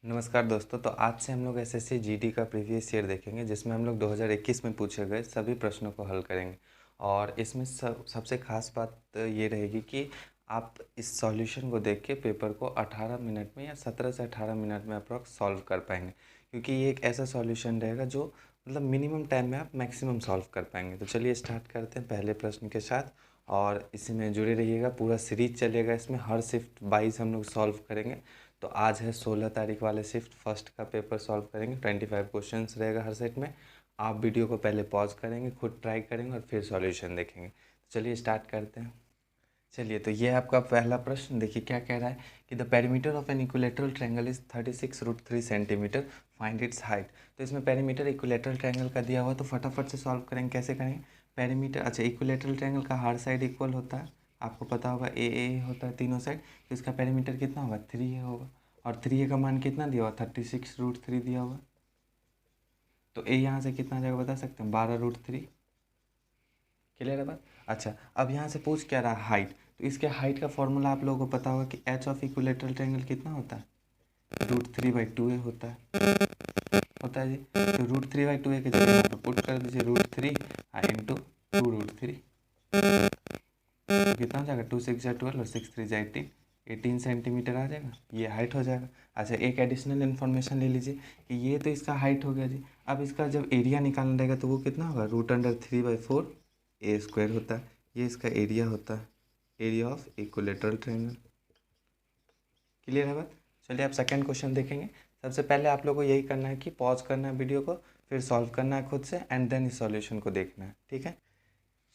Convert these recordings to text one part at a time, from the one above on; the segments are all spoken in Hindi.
नमस्कार दोस्तों। तो आज से हम लोग एसएससी जीडी का प्रीवियस ईयर देखेंगे, जिसमें हम लोग 2021 में पूछे गए सभी प्रश्नों को हल करेंगे। और इसमें सबसे ख़ास बात ये रहेगी कि आप इस सॉल्यूशन को देख के पेपर को 18 मिनट में या 17 से 18 मिनट में अप्रॉक्स सॉल्व कर पाएंगे, क्योंकि ये एक ऐसा सॉल्यूशन रहेगा जो मतलब मिनिमम टाइम में आप मैक्सिमम सॉल्व कर पाएंगे। तो चलिए स्टार्ट करते हैं पहले प्रश्न के साथ, और इसी में जुड़े रहिएगा। पूरा सीरीज चलेगा, इसमें हर शिफ्ट वाइज हम लोग सॉल्व करेंगे। तो आज है 16 तारीख वाले शिफ्ट फर्स्ट का पेपर सॉल्व करेंगे। 25 क्वेश्चंस रहेगा हर सेट में। आप वीडियो को पहले पॉज करेंगे, खुद ट्राई करेंगे और फिर सॉल्यूशन देखेंगे। तो चलिए स्टार्ट करते हैं। चलिए, तो ये आपका पहला प्रश्न देखिए क्या कह रहा है कि the perimeter of an equilateral triangle is 36√3 centimetre, find its height. तो इसमें पेरीमीटर इक्विलेटरल ट्रायंगल का दिया हुआ, तो फटाफट से सॉल्व करेंगे। कैसे करेंगे? पेरीमीटर, अच्छा, इक्विलेटरल ट्रायंगल का हर साइड इक्वल होता है, आपको पता होगा ए होता है तीनों साइड। तो इसका पेरीमीटर कितना होगा? 3 होगा। और 3 का मान कितना दिया हुआ? 36√3 दिया हुआ। तो ए यहाँ से कितना आ जाएगा बता सकते हैं? 12√3। क्लियर है बात? अच्छा, अब यहाँ से पूछ क्या रहा? हाइट। तो इसके हाइट का फॉर्मूला आप लोगों को पता होगा कि एच ऑफ इक्विलेटरल ट्रायंगल कितना होता है? √3/2a होता है जी। तो √3/2a के जगह यहाँ पर पुट कर दीजिए √3 इंटू 2√3। तो कितना हो जाएगा? 2 6 12 और 6 3 18, 18 सेंटीमीटर आ जाएगा। ये हाइट हो जाएगा। अच्छा, एक एडिशनल इन्फॉर्मेशन ले लीजिए कि ये तो इसका हाइट हो गया जी। अब इसका जब एरिया निकालना रहेगा तो वो कितना होगा? √3/4 a² होता है। ये इसका एरिया होता है, area of equilateral triangle. Clear है बात? चलिए आप सेकंड क्वेश्चन देखेंगे। सबसे पहले आप लोगों को यही करना है कि पॉज करना है वीडियो को, फिर सॉल्व करना है खुद से, एंड देन इस सॉल्यूशन को देखना है। ठीक है,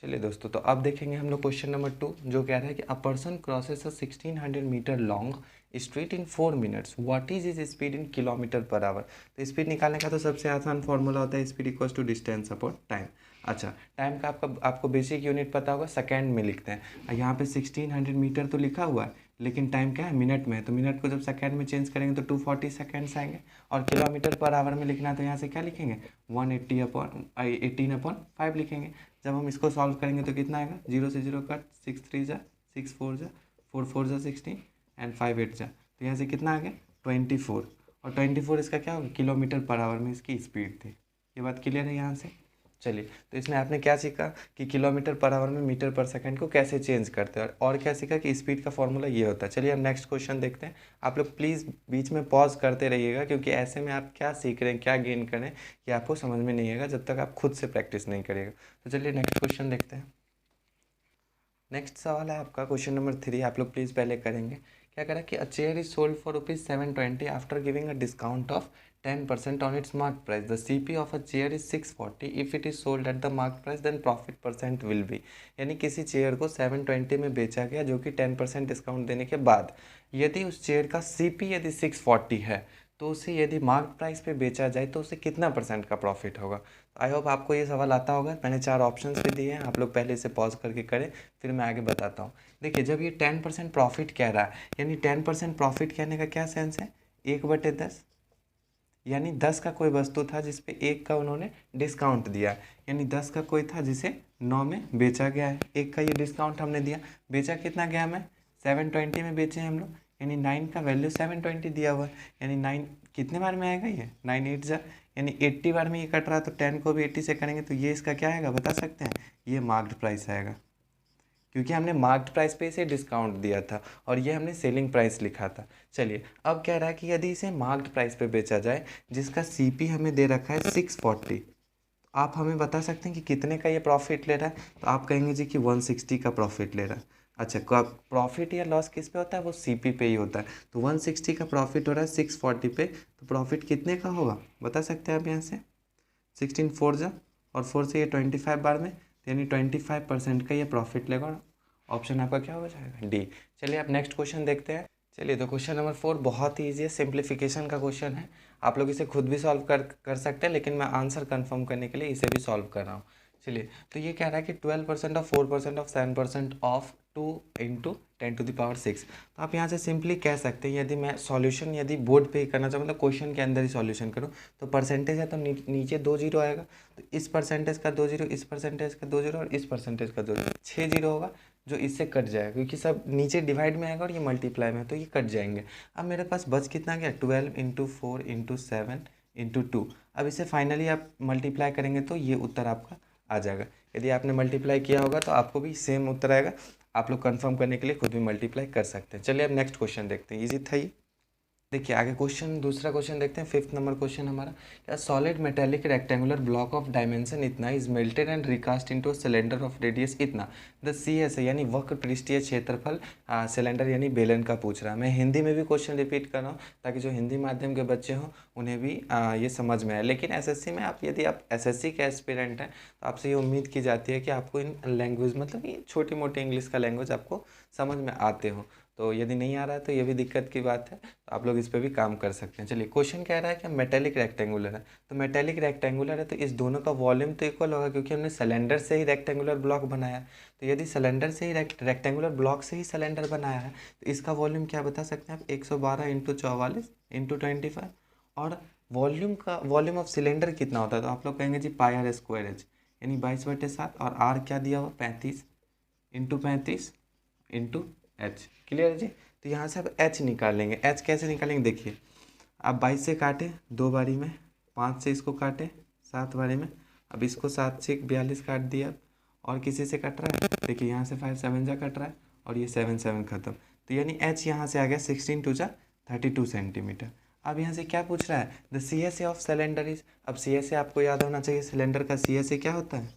चलिए दोस्तों, तो अब देखेंगे हम लोग क्वेश्चन नंबर 2, जो कह रहा है कि a person crosses a 1600 metre long street in 4 minutes, what is is speed in kilometre per hour. तो स्पीड निकालने का तो सबसे आसान फॉर्मूला होता है speed equals to distance upon time. अच्छा, टाइम का आपको बेसिक यूनिट पता होगा, सेकेंड में लिखते हैं। यहाँ पे 1600 मीटर तो लिखा हुआ है, लेकिन टाइम क्या है? मिनट में है। तो मिनट को जब सेकेंड में चेंज करेंगे तो 240 सेकेंड्स आएंगे। और किलोमीटर पर आवर में लिखना है तो यहाँ से क्या लिखेंगे? 18/5 लिखेंगे। जब हम इसको सॉल्व करेंगे तो कितना आएगा? 0 से 0 कट, 6 3 जा 6 4 जा 4 4 जा 16 एंड 5 8 जा। तो यहाँ से कितना आ गया? 24। और 24 इसका क्या होगा? किलोमीटर पर आवर में इसकी स्पीड थी। ये बात क्लियर है यहाँ से? चलिए, तो इसमें आपने क्या सीखा कि किलोमीटर पर आवर में मीटर पर सेकंड को कैसे चेंज करते हैं, और क्या सीखा कि स्पीड का फॉर्मूला ये होता है। चलिए हम नेक्स्ट क्वेश्चन देखते हैं। आप लोग प्लीज़ बीच में पॉज करते रहिएगा, क्योंकि ऐसे में आप क्या सीख रहे हैं, क्या गेन करें, ये आपको समझ में नहीं आएगा जब तक आप खुद से प्रैक्टिस नहीं करिएगा। तो चलिए नेक्स्ट क्वेश्चन देखते हैं। नेक्स्ट सवाल है आपका क्वेश्चन नंबर 3। आप लोग प्लीज़ पहले करेंगे। क्या करें कि a chair is sold for ₹720 after giving a discount of 10% on its mark price. The CP of a chair is 640। If it is sold at the mark price then profit percent will be. यानी किसी चेयर को 720 में बेचा गया, जो कि 10% डिस्काउंट देने के बाद। यदि उस चेयर का सीपी यदि 640 है, तो उसे यदि मार्क प्राइस पे बेचा जाए तो उसे कितना परसेंट का प्रॉफिट होगा। आई होप आपको ये सवाल आता होगा। मैंने 4 ऑप्शंस भी दिए हैं, आप लोग पहले इसे पॉज करके करें, फिर मैं आगे बताता हूँ। देखिए, जब ये 10% प्रॉफिट कह रहा है, यानी 10% प्रॉफिट कहने का क्या सेंस है? 1/10। यानी 10 का कोई वस्तु था जिसपे 1 का उन्होंने डिस्काउंट दिया, यानी 10 का कोई था जिसे 9 में बेचा गया है। 1 का ये डिस्काउंट हमने दिया, बेचा कितना गया हमें? 720 में बेचे हैं हम लोग, यानी 9 का वैल्यू 720 दिया हुआ है। यानी 9 कितने बार में आएगा? ये 9 8 जा, यानी 80 बार में ये कट रहा है। तो 10 को भी 80 से करेंगे तो ये इसका क्या आएगा बता सकते हैं? ये मार्क्ड प्राइस आएगा, क्योंकि हमने मार्क्ड प्राइस पे इसे डिस्काउंट दिया था और ये हमने सेलिंग प्राइस लिखा था। चलिए, अब कह रहा है कि यदि इसे मार्क्ड प्राइस पे बेचा जाए, जिसका सीपी हमें दे रखा है 640, आप हमें बता सकते हैं कि कितने का ये प्रॉफिट ले रहा है। तो आप कहेंगे जी कि 160 का प्रॉफिट ले रहा है। अच्छा, प्रॉफिट या लॉस किस पे होता है? वो सीपी पे ही होता है। तो 160 का प्रॉफिट हो रहा है 640 पे, तो प्रॉफिट कितने का होगा बता सकते हैं आप यहाँ से? 16 4 जा, और 4 से ये 25 बार में, यानी 25% का ये प्रॉफिट लेगा। ऑप्शन आपका क्या हो जाएगा? डी। चलिए आप नेक्स्ट क्वेश्चन देखते हैं। चलिए, तो क्वेश्चन नंबर 4 बहुत ही ईजी है, सिंप्लीफिकेशन का क्वेश्चन है। आप लोग इसे खुद भी सॉल्व कर सकते हैं, लेकिन मैं आंसर कंफर्म करने के लिए इसे भी सॉल्व कर रहा हूँ। चलिए, तो ये कह रहा है कि 12% ऑफ 4% ऑफ 7% ऑफ 2 इंटू 10⁶। तो आप यहाँ से सिंपली कह सकते हैं, यदि मैं सॉल्यूशन यदि बोर्ड पे ही करना चाहूँ, मतलब क्वेश्चन के अंदर ही सॉल्यूशन करूँ, तो परसेंटेज है तो नीचे 2 जीरो आएगा। तो इस परसेंटेज का 2 जीरो, इस परसेंटेज का 2 जीरो और इस परसेंटेज का 2 जीरो, 6 जीरो होगा। जो इससे कट जाएगा, क्योंकि सब नीचे डिवाइड में आएगा और ये मल्टीप्लाई में है, तो ये कट जाएंगे। अब मेरे पास बच कितना गया, 12 इंटू 4 इंटू 7 इंटू 2। अब इसे फाइनली आप मल्टीप्लाई करेंगे तो ये उत्तर आपका आ जाएगा। यदि आपने मल्टीप्लाई किया होगा तो आपको भी सेम उत्तर आएगा। आप लोग कंफर्म करने के लिए खुद भी मल्टीप्लाई कर सकते हैं। चलिए अब नेक्स्ट क्वेश्चन देखते हैं, इजी था ये। देखिए आगे क्वेश्चन, दूसरा क्वेश्चन देखते हैं, 5th नंबर क्वेश्चन हमारा। क्या solid metallic rectangular block of dimension इतना is melted and recast into cylinder of radius इतना, द CSA यानी वक्र पृष्ठीय क्षेत्रफल सिलेंडर यानी बेलन का पूछ रहा है। मैं हिंदी में भी क्वेश्चन रिपीट कर रहा हूँ ताकि जो हिंदी माध्यम के बच्चे हों उन्हें भी ये समझ में आए। लेकिन SSC में आप, यदि आप SSC के एस्पिरेंट हैं तो आपसे ये उम्मीद की जाती है कि आपको इन लैंग्वेज, मतलब ये छोटी मोटी इंग्लिश का लैंग्वेज आपको समझ में आते हो। तो यदि नहीं आ रहा है तो ये भी दिक्कत की बात है, तो आप लोग इस पर भी काम कर सकते हैं। चलिए क्वेश्चन कह रहा है कि मेटेलिक रेक्टेंगुलर है, तो मेटेलिक रेक्टेंगुलर है तो इस दोनों का वॉल्यूम तो इक्वल होगा, क्योंकि हमने सिलेंडर से ही रेक्टेंगुलर ब्लॉक बनाया। तो यदि सिलेंडर से ही रेक्टेंगुलर ब्लॉक से ही सिलेंडर बनाया है तो इसका वॉल्यूम क्या बता सकते हैं आप, 112 इंटू 44 इंटू 25। और वॉल्यूम ऑफ सिलेंडर कितना होता है, तो आप लोग कहेंगे जी πr²h यानी 22/7, और आर क्या दिया हुआ 35 इंटू 35 इंटू एच। क्लियर है जी। तो यहाँ से आप एच निकालेंगे। एच कैसे निकालेंगे, देखिए आप 22 से काटे 2 बारी में, 5 से इसको काटे 7 बारी में, अब इसको 7 से 42 काट दिया, और किसी से कट रहा है, देखिए यहाँ से 5 7 जा कट रहा है और ये 7 7 खत्म। तो यानी एच यहाँ से आ गया 16 2 जा 32 सेंटीमीटर। अब यहाँ से क्या पूछ रहा है, the CSA of cylinder is. अब CSA आपको याद होना चाहिए, सिलेंडर का CSA क्या होता है,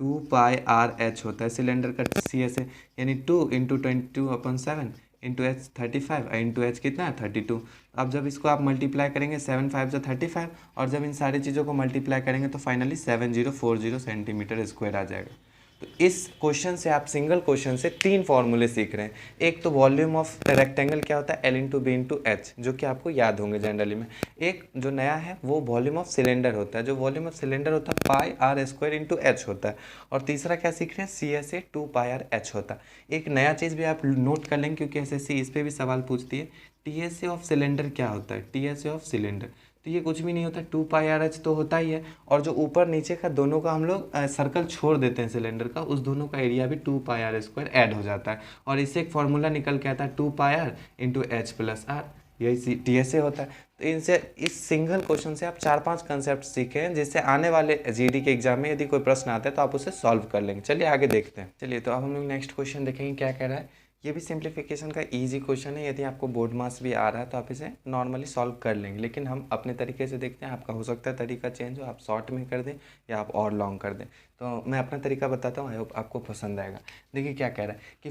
2πRh होता है सिलेंडर का CSA, यानी 2 into 22/7 into H 35 into H कितना है 32। अब जब इसको आप मल्टीप्लाई करेंगे 7 5 जा 35, और जब इन सारी चीज़ों को मल्टीप्लाई करेंगे तो फाइनली 7040 सेंटीमीटर स्क्वायर आ जाएगा। तो इस क्वेश्चन से आप, सिंगल क्वेश्चन से 3 फॉर्मूले सीख रहे हैं। एक तो वॉल्यूम ऑफ रेक्टेंगल क्या होता है, L into B into H, जो कि आपको याद होंगे जनरली में। एक जो नया है वो वॉल्यूम ऑफ सिलेंडर होता है, जो वॉल्यूम ऑफ सिलेंडर होता है πr² इंटू एच होता है। और तीसरा क्या सीख रहे हैं, CSA 2πRh होता है। एक नया चीज़ भी आप नोट कर लेंगे क्योंकि SSC इस पर भी सवाल पूछती है, TSA ऑफ सिलेंडर क्या होता है, TSA ऑफ सिलेंडर। तो ये कुछ भी नहीं होता, 2πRh तो होता ही है, और जो ऊपर नीचे का दोनों का हम लोग सर्कल छोड़ देते हैं सिलेंडर का, उस दोनों का एरिया भी 2πr² ऐड हो जाता है, और इससे एक फॉर्मूला निकल के आता है 2πr into H plus R, यही TSA होता है। तो इनसे, इस सिंगल क्वेश्चन से आप 4-5 कंसेप्ट सीखे हैं, जिससे आने वाले GD के एग्जाम में यदि कोई प्रश्न आता है तो आप उसे सॉल्व कर लेंगे। चलिए आगे देखते हैं। चलिए तो अब हम लोग नेक्स्ट क्वेश्चन देखेंगे क्या कह रहा है। ये भी सिंप्लीफिकेशन का इजी क्वेश्चन है, यदि आपको बोर्ड मार्क्स भी आ रहा है तो आप इसे नॉर्मली सॉल्व कर लेंगे, लेकिन हम अपने तरीके से देखते हैं। आपका हो सकता है तरीका चेंज हो, आप शॉर्ट में कर दें या आप और लॉन्ग कर दें। तो मैं अपना तरीका बताता हूँ, आई होप आपको पसंद आएगा। देखिए क्या कह रहा है कि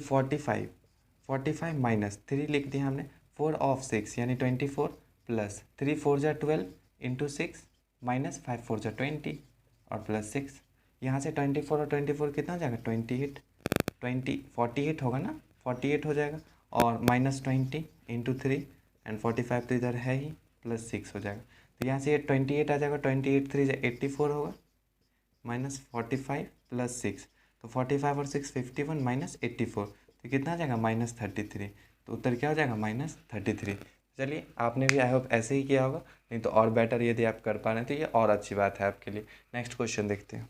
45 माइनस 3 लिख दिया हमने, 4 ऑफ 6 यानी 24 प्लस 3 4 जा 12 इंटू 6 माइनस 5 4 जा 20 और प्लस 6। यहाँ से 24 और 24 कितना हो जाएगा, 48 होगा ना, 48 हो जाएगा, और माइनस 20 इंटू 3 एंड 45 तो इधर है ही, प्लस 6 हो जाएगा। तो यहाँ से ये 28 आ जाएगा, 28 3 जा 84 होगा, माइनस 45 प्लस 6, तो 45 और 6 51 माइनस 84, तो कितना आ जाएगा माइनस 33। तो उत्तर क्या हो जाएगा, माइनस 33। चलिए आपने भी आई होप ऐसे ही किया होगा, नहीं तो और बेटर यदि आप कर पा रहे हैं तो ये और अच्छी बात है आपके लिए। नेक्स्ट क्वेश्चन देखते हैं।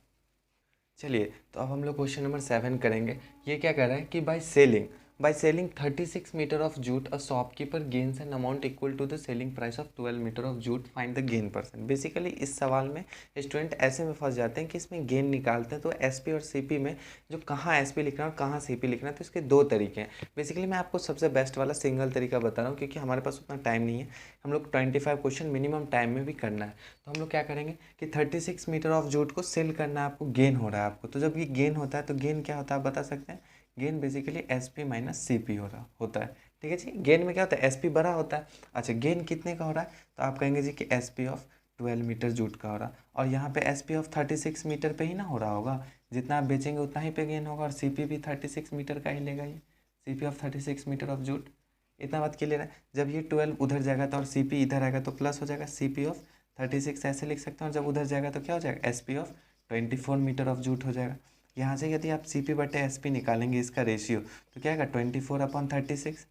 चलिए तो अब हम लोग क्वेश्चन नंबर 7 करेंगे। ये क्या कर रहा है कि by selling 36 metre of jute a shopkeeper gains an amount equal to the selling price of 12 metre of jute, find the gain percent. Basically इस सवाल में स्टूडेंट ऐसे में फंस जाते हैं कि इसमें गेन निकालते हैं, तो एसपी और सीपी में जो कहाँ एसपी लिखना है और कहाँ सीपी लिखना है, तो इसके 2 तरीके हैं। बेसिकली मैं आपको सबसे बेस्ट वाला सिंगल तरीका बता रहा हूँ, क्योंकि हमारे पास उतना टाइम नहीं है, हम लोग 25 क्वेश्चन मिनिमम टाइम में भी करना है। तो हम लोग क्या करेंगे कि 36 मीटर ऑफ जूट को सेल करना है, आपको गेन हो रहा है आपको। तो जब ये गेन होता है तो गेन क्या होता है आप बता सकते हैं, gain basically SP minus CP हो रहा होता है। ठीक है जी, गेन में क्या होता है, एसपी बड़ा होता है। अच्छा गेन कितने का हो रहा है, तो आप कहेंगे जी कि एसपी ऑफ 12 मीटर जूट का हो रहा, और यहाँ पे एसपी ऑफ 36 मीटर पे ही ना हो रहा होगा, जितना आप बेचेंगे उतना ही पे गेन होगा, और सीपी भी 36 मीटर का ही लेगा, ये CP of 36 metre of jute. इतना बात क्लियर है। जब ये 12 उधर जाएगा तो और सीपी इधर आएगा तो प्लस हो जाएगा, सीपी ऑफ 36 ऐसे लिख सकते हैं, और जब उधर जाएगा तो क्या हो जाएगा, SP of 24 metre of jute हो जाएगा। यहाँ से यदि आप सीपी बटे एसपी निकालेंगे इसका रेशियो, तो क्या आएगा 24/36,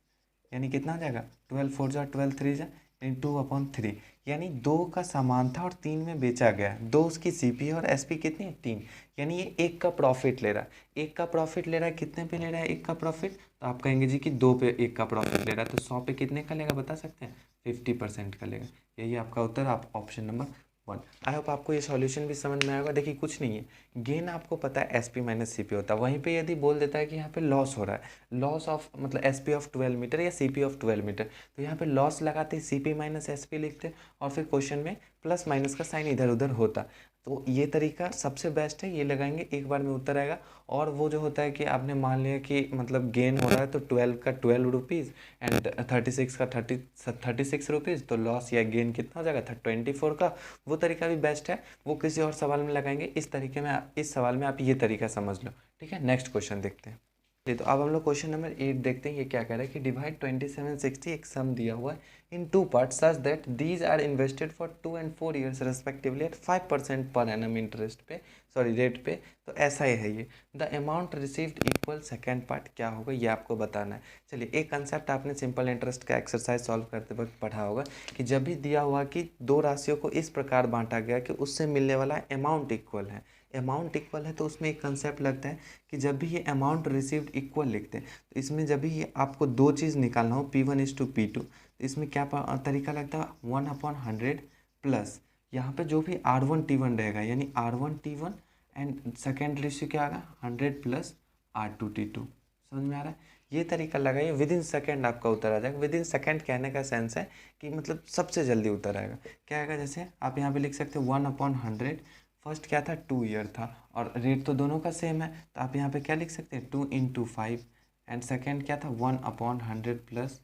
यानी कितना हो जाएगा 12 4 जा 12 3 जा, 2/3, यानी 2 का समान था और 3 में बेचा गया। 2 उसकी सीपी है और एसपी कितनी है 3, यानी ये 1 का प्रॉफिट ले रहा है। 1 का प्रॉफिट ले रहा है, कितने पे ले रहा है 1 का प्रॉफिट, तो आप कहेंगे जी कि 2 पे 1 का प्रॉफिट ले रहा है, तो 100 पे कितने का लेगा बता सकते हैं, 50% का लेगा। यही आपका उत्तर, आप ऑप्शन नंबर 1। आई होप आपको ये सॉल्यूशन भी समझ में आएगा। देखिए कुछ नहीं है, गेन आपको पता है एसपी माइनस सीपी होता है, वहीं पे यदि बोल देता है कि यहाँ पे लॉस हो रहा है, लॉस ऑफ मतलब एसपी ऑफ 12 मीटर या सीपी ऑफ 12 मीटर, तो यहाँ पे लॉस लगाते सीपी माइनस एसपी लिखते और फिर क्वेश्चन में प्लस माइनस का साइन इधर उधर होता। तो ये तरीका सबसे बेस्ट है, ये लगाएंगे एक बार में उत्तर आएगा। और वो जो होता है कि आपने मान लिया कि मतलब गेन हो रहा है तो 12 का 12 रुपीज़ एंड 36 का 36 रुपीज़, तो लॉस या गेन कितना हो जाएगा 24 का। वो तरीका भी बेस्ट है, वो किसी और सवाल में लगाएंगे। इस तरीके में इस सवाल में आप ये तरीका समझ लो, ठीक है। नेक्स्ट क्वेश्चन देखते हैं। तो अब हम लोग क्वेश्चन नंबर 8 देखते हैं। ये क्या कह रहा है कि डिवाइड 2760, एक सम दिया हुआ है in 2 parts such that these are invested for 2 and 4 years respectively at 5% per annum interest पे, सॉरी रेट पे। तो ऐसा ही है ये। The amount received equal, second part क्या होगा ये आपको बताना है। चलिए, एक कंसेप्ट आपने सिंपल इंटरेस्ट का एक्सरसाइज सॉल्व करते वक्त पढ़ा होगा कि जब भी दिया हुआ कि 2 राशियों को इस प्रकार बांटा गया कि उससे मिलने वाला अमाउंट इक्वल है, अमाउंट इक्वल है, तो उसमें एक कंसेप्ट लगता है कि जब भी ये अमाउंट रिसीव्ड इक्वल लिखते हैं तो इसमें जब भी ये आपको 2 चीज़ निकालना हो P1:P2, तो इसमें क्या तरीका लगता है 1/100 प्लस यहाँ पे जो भी R1T1 रहेगा, यानी R1T1 एंड सेकेंड रेशियो क्या आएगा 100 प्लस R2T2। समझ में आ रहा है? ये तरीका लगाइए, विद इन सेकेंड आपका उत्तर आ जाएगा। विद इन सेकेंड कहने का सेंस है कि मतलब सबसे जल्दी उत्तर आएगा। क्या आएगा, जैसे आप यहाँ पे लिख सकते हो 1/100, फर्स्ट क्या था 2 ईयर था और रेट तो दोनों का सेम है, तो आप यहाँ पे क्या लिख सकते हैं 2 × 5 एंड सेकेंड क्या था 1/100 प्लस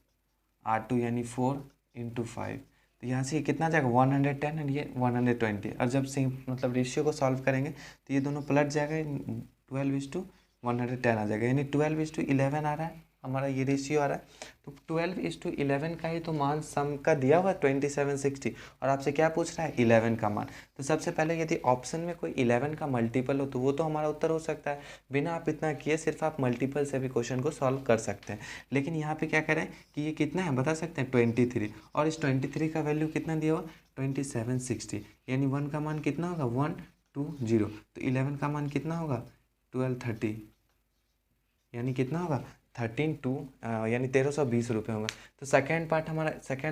R2 यानी 4 × 5। तो यहाँ से ये कितना आ जाएगा 110 और ये 120। और जब सेम मतलब रेशियो को सॉल्व करेंगे तो ये दोनों पलट जाएगा, 12:110 आ जाएगा, यानी 12:11 आ रहा है हमारा, ये रेशियो आ रहा है। तो 12:11 का ही तो मान सम का दिया हुआ 2760 और आपसे क्या पूछ रहा है 11 का मान। तो सबसे पहले यदि ऑप्शन में कोई 11 का मल्टीपल हो तो वो तो हमारा उत्तर हो सकता है। बिना आप इतना किए सिर्फ आप मल्टीपल से भी क्वेश्चन को सॉल्व कर सकते हैं। लेकिन यहाँ पे क्या करें कि ये कितना है बता सकते हैं 23, और इस 23 का वैल्यू कितना दिया हुआ 2760, यानी 1 का मान कितना होगा 120, तो 11 का मान कितना होगा 1230, यानी कितना होगा 13 यानी 1320 रुपये होगा। तो सेकेंड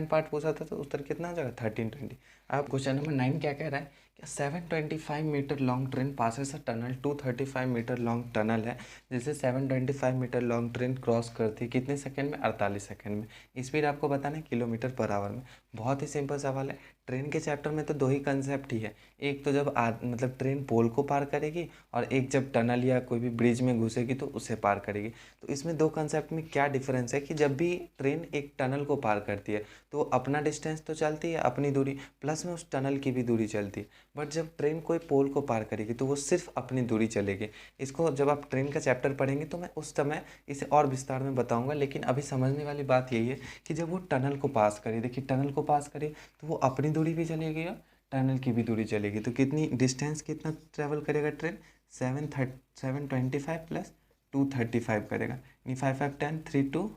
पार्ट पूछा था तो उत्तर कितना आ जाएगा 1320। अब क्वेश्चन नंबर 9 क्या कह रहा है कि 725 metre long train passes a tunnel, 235 metre long tunnel है जिसे 725 मीटर लॉन्ग ट्रेन क्रॉस करती है कितने सेकंड में 48 सेकंड में। स्पीड आपको बताना है किलोमीटर पर आवर में। बहुत ही सिंपल सवाल है। ट्रेन के चैप्टर में तो 2 ही कंसेप्ट ही है, एक तो जब मतलब ट्रेन पोल को पार करेगी और एक जब टनल या कोई भी ब्रिज में घुसेगी तो उसे पार करेगी। तो इसमें 2 कंसेप्ट में क्या डिफरेंस है कि जब भी ट्रेन एक टनल को पार करती है तो अपना डिस्टेंस तो चलती है अपनी दूरी, प्लस में उस टनल की भी दूरी चलती है। बट जब ट्रेन कोई पोल को पार करेगी तो वो सिर्फ अपनी दूरी चलेगी। इसको जब आप ट्रेन का चैप्टर पढ़ेंगे तो मैं उस समय इसे और विस्तार में बताऊंगा, लेकिन अभी समझने वाली बात यही है कि जब वो टनल को पास करे, देखिए टनल को पास करे तो वो अपनी दूरी भी चलेगी और टनल की भी दूरी चलेगी। तो कितनी डिस्टेंस कितना ट्रेवल करेगा ट्रेन 725 प्लस 235 करेगा, यानी 5 5 10 3 2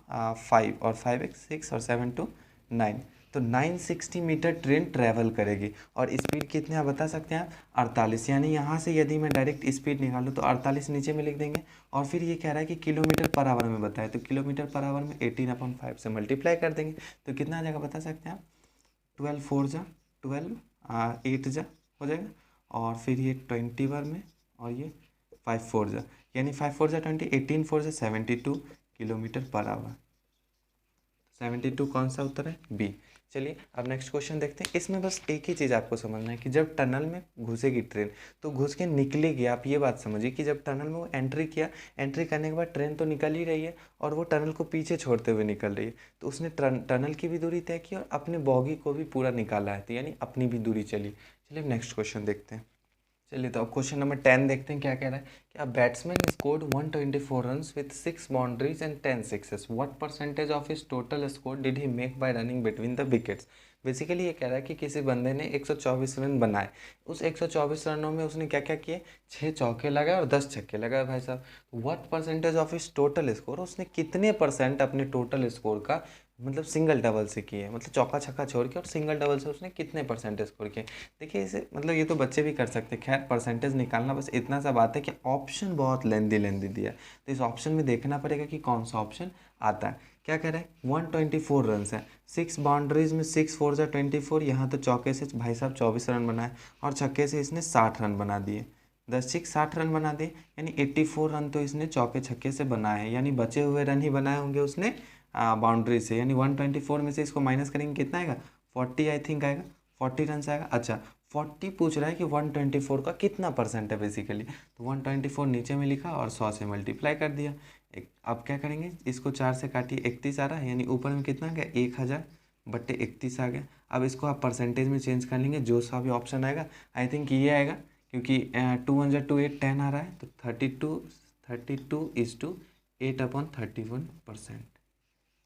5 और 5 1 6 और 7 2 9, तो 960 मीटर ट्रेन ट्रैवल करेगी। और स्पीड कितने आप बता सकते हैं आप 48, यानी यहाँ से यदि मैं डायरेक्ट स्पीड निकालूँ तो 48 नीचे में लिख देंगे। और फिर ये कह रहा है कि किलोमीटर पर आवर में बताए, तो किलोमीटर पर आवर में 18/5 से मल्टीप्लाई कर देंगे तो कितना आ जाएगा बता सकते हैं आप 12 4 जा 12 8 जा हो जाएगा, और फिर ये 20 बार में और ये 5 4 जा, यानी 5 4 जा 20, 18 4 जा 72 किलोमीटर पर आवर। 72 कौन सा उत्तर है बी। चलिए अब नेक्स्ट क्वेश्चन देखते हैं। इसमें बस एक ही चीज़ आपको समझना है कि जब टनल में घुसेगी ट्रेन तो घुस के निकलेगी। आप ये बात समझिए कि जब टनल में वो एंट्री किया, एंट्री करने के बाद ट्रेन तो निकल ही रही है और वो टनल को पीछे छोड़ते हुए निकल रही है, तो उसने टनल की भी दूरी तय की और अपने बॉगी को भी पूरा निकाला है, तो यानी अपनी भी दूरी चली। चलिए नेक्स्ट क्वेश्चन देखते हैं। चलिए तो अब क्वेश्चन नंबर 10 देखते हैं क्या कह रहा है कि a batsman scored 124 runs with 6 boundaries and 10 sixes, what percentage of his total score did he make bye running between the wickets. Basically ये कह रहा है कि किसी बंदे ने 124 रन बनाए, उस 124 रनों में उसने क्या क्या किए 6 चौके लगाए और 10 छक्के लगाए भाई साहब। What percentage of his total score, उसने कितने परसेंट अपने टोटल स्कोर का मतलब सिंगल डबल से किए, मतलब चौका छक्का छोड़ के और सिंगल डबल से उसने कितने परसेंटेज स्कोर किए। देखिए इसे मतलब ये तो बच्चे भी कर सकते हैं, खैर परसेंटेज निकालना बस इतना सा बात है कि ऑप्शन बहुत लेंदी दिया है, तो इस ऑप्शन में देखना पड़ेगा कि कौन सा ऑप्शन आता है। क्या कह रहा है 124 रन है, 6 बाउंड्रीज में 6 4 जा 24, यहाँ तो चौके से भाई साहब 24 रन बनाए और छक्के से इसने 60 रन बना दिए, 10 60 रन बना दिए, यानी 84 रन तो इसने चौके छक्के से बनाए हैं, यानी बचे हुए रन ही बनाए होंगे उसने बाउंड्री से, यानी 124 में से इसको माइनस करेंगे कितना आएगा 40 आई थिंक आएगा, 40 रन आएगा। अच्छा 40 पूछ रहा है कि 124 का कितना परसेंट है बेसिकली, तो 124 नीचे में लिखा और 100 से मल्टीप्लाई कर दिया। अब क्या करेंगे, इसको 4 से काटिए, 31 आ रहा है, यानी ऊपर में कितना आ गया 1000/31 आ गया। अब इसको आप परसेंटेज में चेंज कर लेंगे, जो सा भी ऑप्शन आएगा आई थिंक ये आएगा, क्योंकि 2 1 2 8 10 आ रहा है, तो 32:8/31%।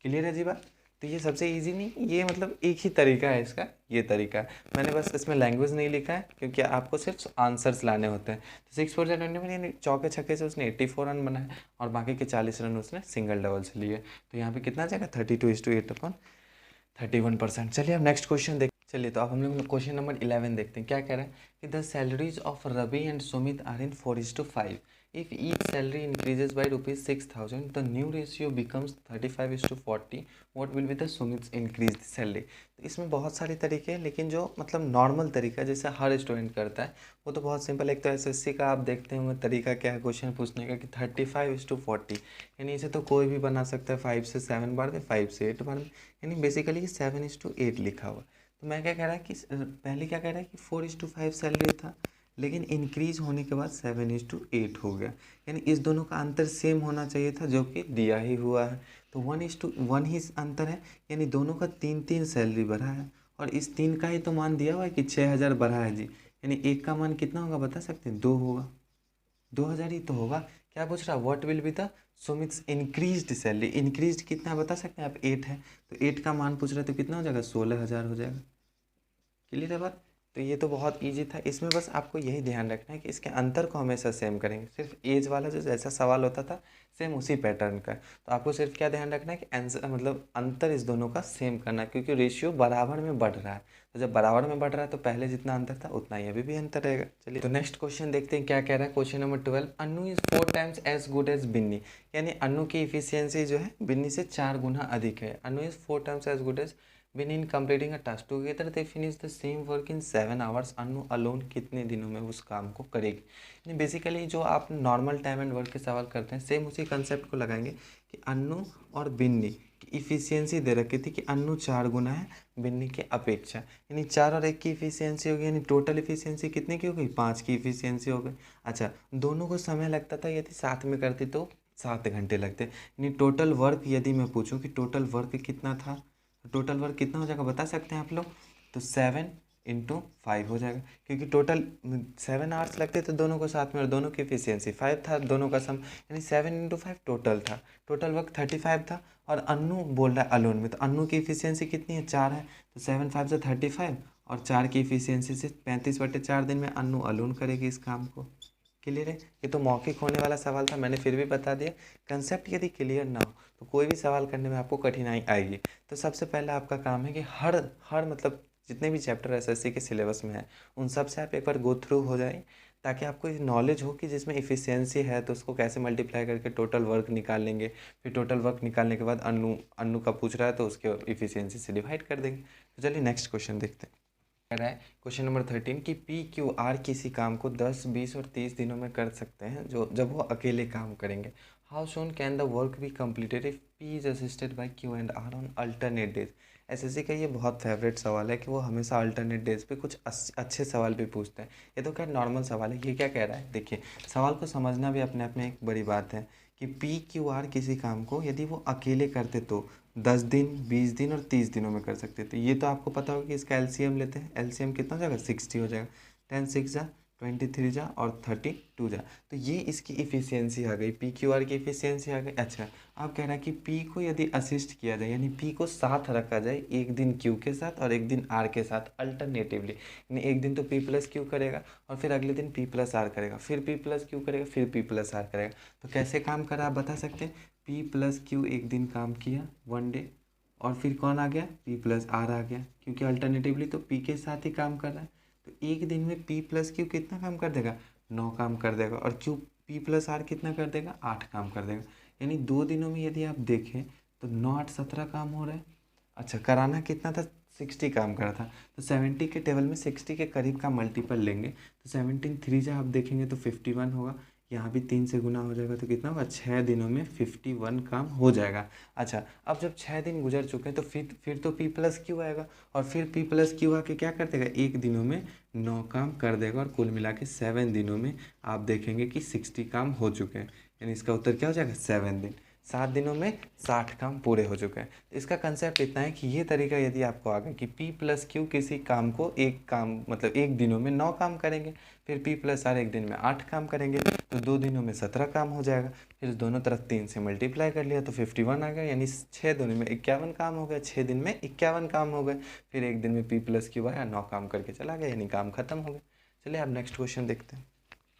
क्लियर है जी बात। तो ये सबसे इजी नहीं, ये मतलब एक ही तरीका है इसका, ये तरीका है, मैंने बस इसमें लैंग्वेज नहीं लिखा है क्योंकि आपको सिर्फ आंसर्स लाने होते हैं। तो 6 4 20 में यानी चौके छक्के से उसने 84 रन बनाए और बाकी के 40 रन उसने सिंगल डबल से लिए, तो यहाँ पे कितना आ जाएगा 32:8/31%। चलिए अब नेक्स्ट क्वेश्चन देख, चलिए तो अब हम लोग क्वेश्चन नंबर 11 देखते हैं। क्या कह रहा है कि the salaries of Ravi and Sumit are in 4:5, if each salary increases by ₹6,000 the new ratio becomes 35:40, what will be the Sumit's increased salary। तो इसमें बहुत सारे तरीके हैं, लेकिन जो मतलब नॉर्मल तरीका जैसे हर स्टूडेंट करता है वो तो बहुत सिंपल। एक तो एसएससी का आप देखते होंगे तरीका क्या है क्वेश्चन पूछने का कि 35:40, यानी इसे तो कोई भी बना सकता है, 5 से 7 बार दे, 5 से 8 बार दे, यानी बेसिकली 7:8 लिखा हुआ। तो मैं क्या कह रहा है कि पहले क्या कह रहा है कि 4:5 सैलरी था, लेकिन इंक्रीज होने के बाद 7:8 हो गया, यानी इस दोनों का अंतर सेम होना चाहिए था, जो कि दिया ही हुआ है। तो 1:1 ही अंतर है, यानी दोनों का 3 सैलरी बढ़ा है, और इस 3 का ही तो मान दिया हुआ है कि 6000 बढ़ा है जी, यानी एक का मान कितना होगा बता सकते हैं, 2 होगा, 2000 ही तो होगा। क्या पूछ रहा है what will be the Sumit's increased salary, increased कितना है बता सकते हैं आप, 8 है, तो 8 का मान पूछ रहा है तो कितना हो जाएगा 16000 हो जाएगा। क्लियर है बात। तो ये तो बहुत इजी था, इसमें बस आपको यही ध्यान रखना है कि इसके अंतर को हमेशा सेम करेंगे, सिर्फ एज वाला जो जैसा सवाल होता था सेम उसी पैटर्न का। तो आपको सिर्फ क्या ध्यान रखना है कि आंसर मतलब अंतर इस दोनों का सेम करना है, क्योंकि रेशियो बराबर में बढ़ रहा है, तो जब बराबर में बढ़ रहा है तो पहले जितना अंतर था उतना ही अभी भी अंतर रहेगा। चलिए तो नेक्स्ट क्वेश्चन देखते हैं क्या कह रहा है। Question number 12, Annu is 4 times as good as Binni, यानी अन्नू की इफिशियंसी जो है बिन्नी से 4 गुना अधिक है। Annu is 4 times as good as When in completing a task together they finish the same work in 7 hours, Annu alone कितने दिनों में उस काम को करेगी। यानी बेसिकली जो आप नॉर्मल टाइम एंड वर्क के सवाल करते हैं सेम उसी कंसेप्ट को लगाएंगे कि अन्नू और बिन्नी की इफिशियंसी दे रखी थी कि अन्नू 4 गुना है बिन्नी के अपेक्षा, यानी 4 और 1 की इफिशियंसी होगी, यानी टोटल इफिशियंसी कितने की हो गई 5 की इफिशियंसी हो गई। अच्छा दोनों को समय लगता था, यदि साथ में करती तो 7 घंटे लगते, यानी टोटल वर्क यदि मैं पूछूं कि टोटल वर्क कितना था, टोटल वर्क कितना हो जाएगा बता सकते हैं आप लोग, तो 7 × 5 हो जाएगा, क्योंकि टोटल 7 आवर्स लगते तो दोनों को साथ में, और दोनों की एफिशिएंसी 5 था, दोनों का सम, यानी 7 × 5 टोटल था, टोटल वर्क 35 था। और अन्नू बोल रहा है अलोन में, तो अन्नू की एफिशिएंसी कितनी है 4 है, तो 7 5 से 35 और 4 की एफिशिएंसी से 35/4 दिन में अन्नू अलोन करेगी इस काम को। क्लियर है। ये तो मौखिक होने वाला सवाल था, मैंने फिर भी बता दिया। कंसेप्ट यदि क्लियर ना हो तो कोई भी सवाल करने में आपको कठिनाई आएगी। तो सबसे पहले आपका काम है कि हर मतलब जितने भी चैप्टर एसएससी के सिलेबस में है उन सब से आप एक बार गो थ्रू हो जाए, ताकि आपको नॉलेज हो कि जिसमें इफ़िशियंसी है तो उसको कैसे मल्टीप्लाई करके टोटल वर्क निकाल लेंगे, फिर टोटल वर्क निकालने के बाद अन्नू का पूछ रहा है तो उसके इफ़िशियंसी से डिवाइड कर देंगे। तो चलिए नेक्स्ट क्वेश्चन देखते हैं। कह रहा है क्वेश्चन नंबर 13 कि PQR किसी काम को 10 20 और 30 दिनों में कर सकते हैं जो जब वो अकेले काम करेंगे। How soon can the work be completed if P is assisted by Q and R on alternate days. SSC का ये बहुत फेवरेट सवाल है कि वो हमेशा अल्टरनेट डेज पे कुछ अच्छे सवाल भी पूछते हैं। ये तो खैर नॉर्मल सवाल है। ये क्या कह रहा है देखिए, सवाल को समझना भी अपने आप में एक बड़ी बात है कि PQR किसी काम को यदि वो अकेले करते तो 10 दिन 20 दिन और 30 दिनों में कर सकते थे। ये तो आपको पता होगा कि इसका एलसीएम लेते हैं, एलसीएम कितना हो जाएगा 60 हो जाएगा, 10 6 जा 23 जा और 32 जा, तो ये इसकी इफ़िशियंसी आ गई, PQR की इफ़िशियंसी आ गई। अच्छा अब कह रहा है कि P को यदि असिस्ट किया जाए, यानी P को साथ रखा जाए, एक दिन Q के साथ और एक दिन R के साथ अल्टरनेटिवली, यानी एक दिन तो P+Q करेगा और फिर अगले दिन P+R करेगा, फिर P+Q करेगा, फिर P+R करेगा। तो कैसे काम करा आप बता सकते हैं, P+Q एक दिन काम किया 1 डे, और फिर कौन आ गया, p प्लस आर आ गया, क्योंकि अल्टरनेटिवली तो p के साथ ही काम कर रहा है। तो एक दिन में p प्लस क्यू कितना काम कर देगा, 9 काम कर देगा, और क्यू p प्लस आर कितना कर देगा, 8 काम कर देगा। यानी 2 दिनों में यदि आप देखें तो 9 8 17 काम हो रहा है। अच्छा, कराना कितना था, 60 काम करा था, तो 70 के टेबल में 60 के करीब का मल्टीपल लेंगे, तो 17 3 जा आप देखेंगे तो 51 होगा, यहाँ भी 3 से गुना हो जाएगा, तो कितना होगा, 6 दिनों में 51 काम हो जाएगा। अच्छा, अब जब 6 दिन गुजर चुके हैं तो फिर तो p प्लस क्यू आएगा, और फिर p प्लस क्यू आके क्या कर देगा, एक दिनों में 9 काम कर देगा, और कुल मिला के 7 दिनों में आप देखेंगे कि 60 काम हो चुके हैं। यानी इसका उत्तर क्या हो जाएगा, 7 दिन। 7 दिनों में 60 काम पूरे हो चुके हैं। तो इसका कंसेप्ट इतना है कि ये तरीका यदि आपको आ गया कि p प्लस क्यू किसी काम को एक काम मतलब एक दिनों में 9 काम करेंगे, फिर p प्लस आर एक दिन में 8 काम करेंगे, तो 2 दिनों में 17 काम हो जाएगा। फिर दोनों तरफ 3 से मल्टीप्लाई कर लिया तो 51 आ गया, यानी 6 दिनों में 51 काम हो गया, 6 दिन में 51 काम हो गए। फिर एक दिन में p प्लस क्यू आया, 9 काम करके चला गया, यानी काम खत्म हो गया। चलिए अब नेक्स्ट क्वेश्चन देखते हैं।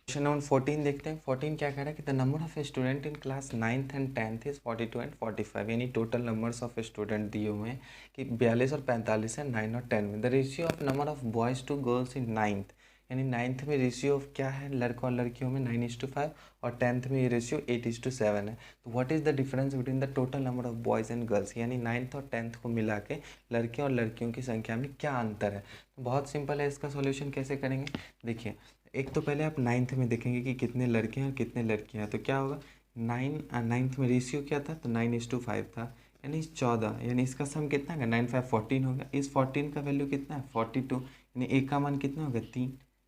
क्वेश्चन नंबर 14 देखते हैं। 14 क्या कह रहा है कि the number of student in class 9th and 10th is 42 and 45, यानी टोटल नंबर्स ऑफ स्टूडेंट दिए हुए हैं कि 42 और 45 है 9 और 10 में। The ratio of number of boys to girls in 9th, यानी 9th में रेशियो ऑफ क्या है, लड़कों और लड़कियों में 9:5, और 10th में ये रेशियो 8:7 है। तो what is the difference between the total number of boys and girls, यानी 9th और 10th को मिला के लड़के और लड़कियों की संख्या में क्या अंतर है। तो बहुत सिंपल है, इसका सॉल्यूशन कैसे करेंगे, देखिए एक तो पहले आप 9th में देखेंगे कि कितने लड़के हैं और कितने लड़कियां हैं, तो क्या होगा, 9th में रेशियो क्या था, तो 9:5 था, यानी 14, यानी इसका सम कितना है, 9 5 14 हो गया। इस 14 का वैल्यू कितना है, 42, यानी एक का मान कितना हो गया,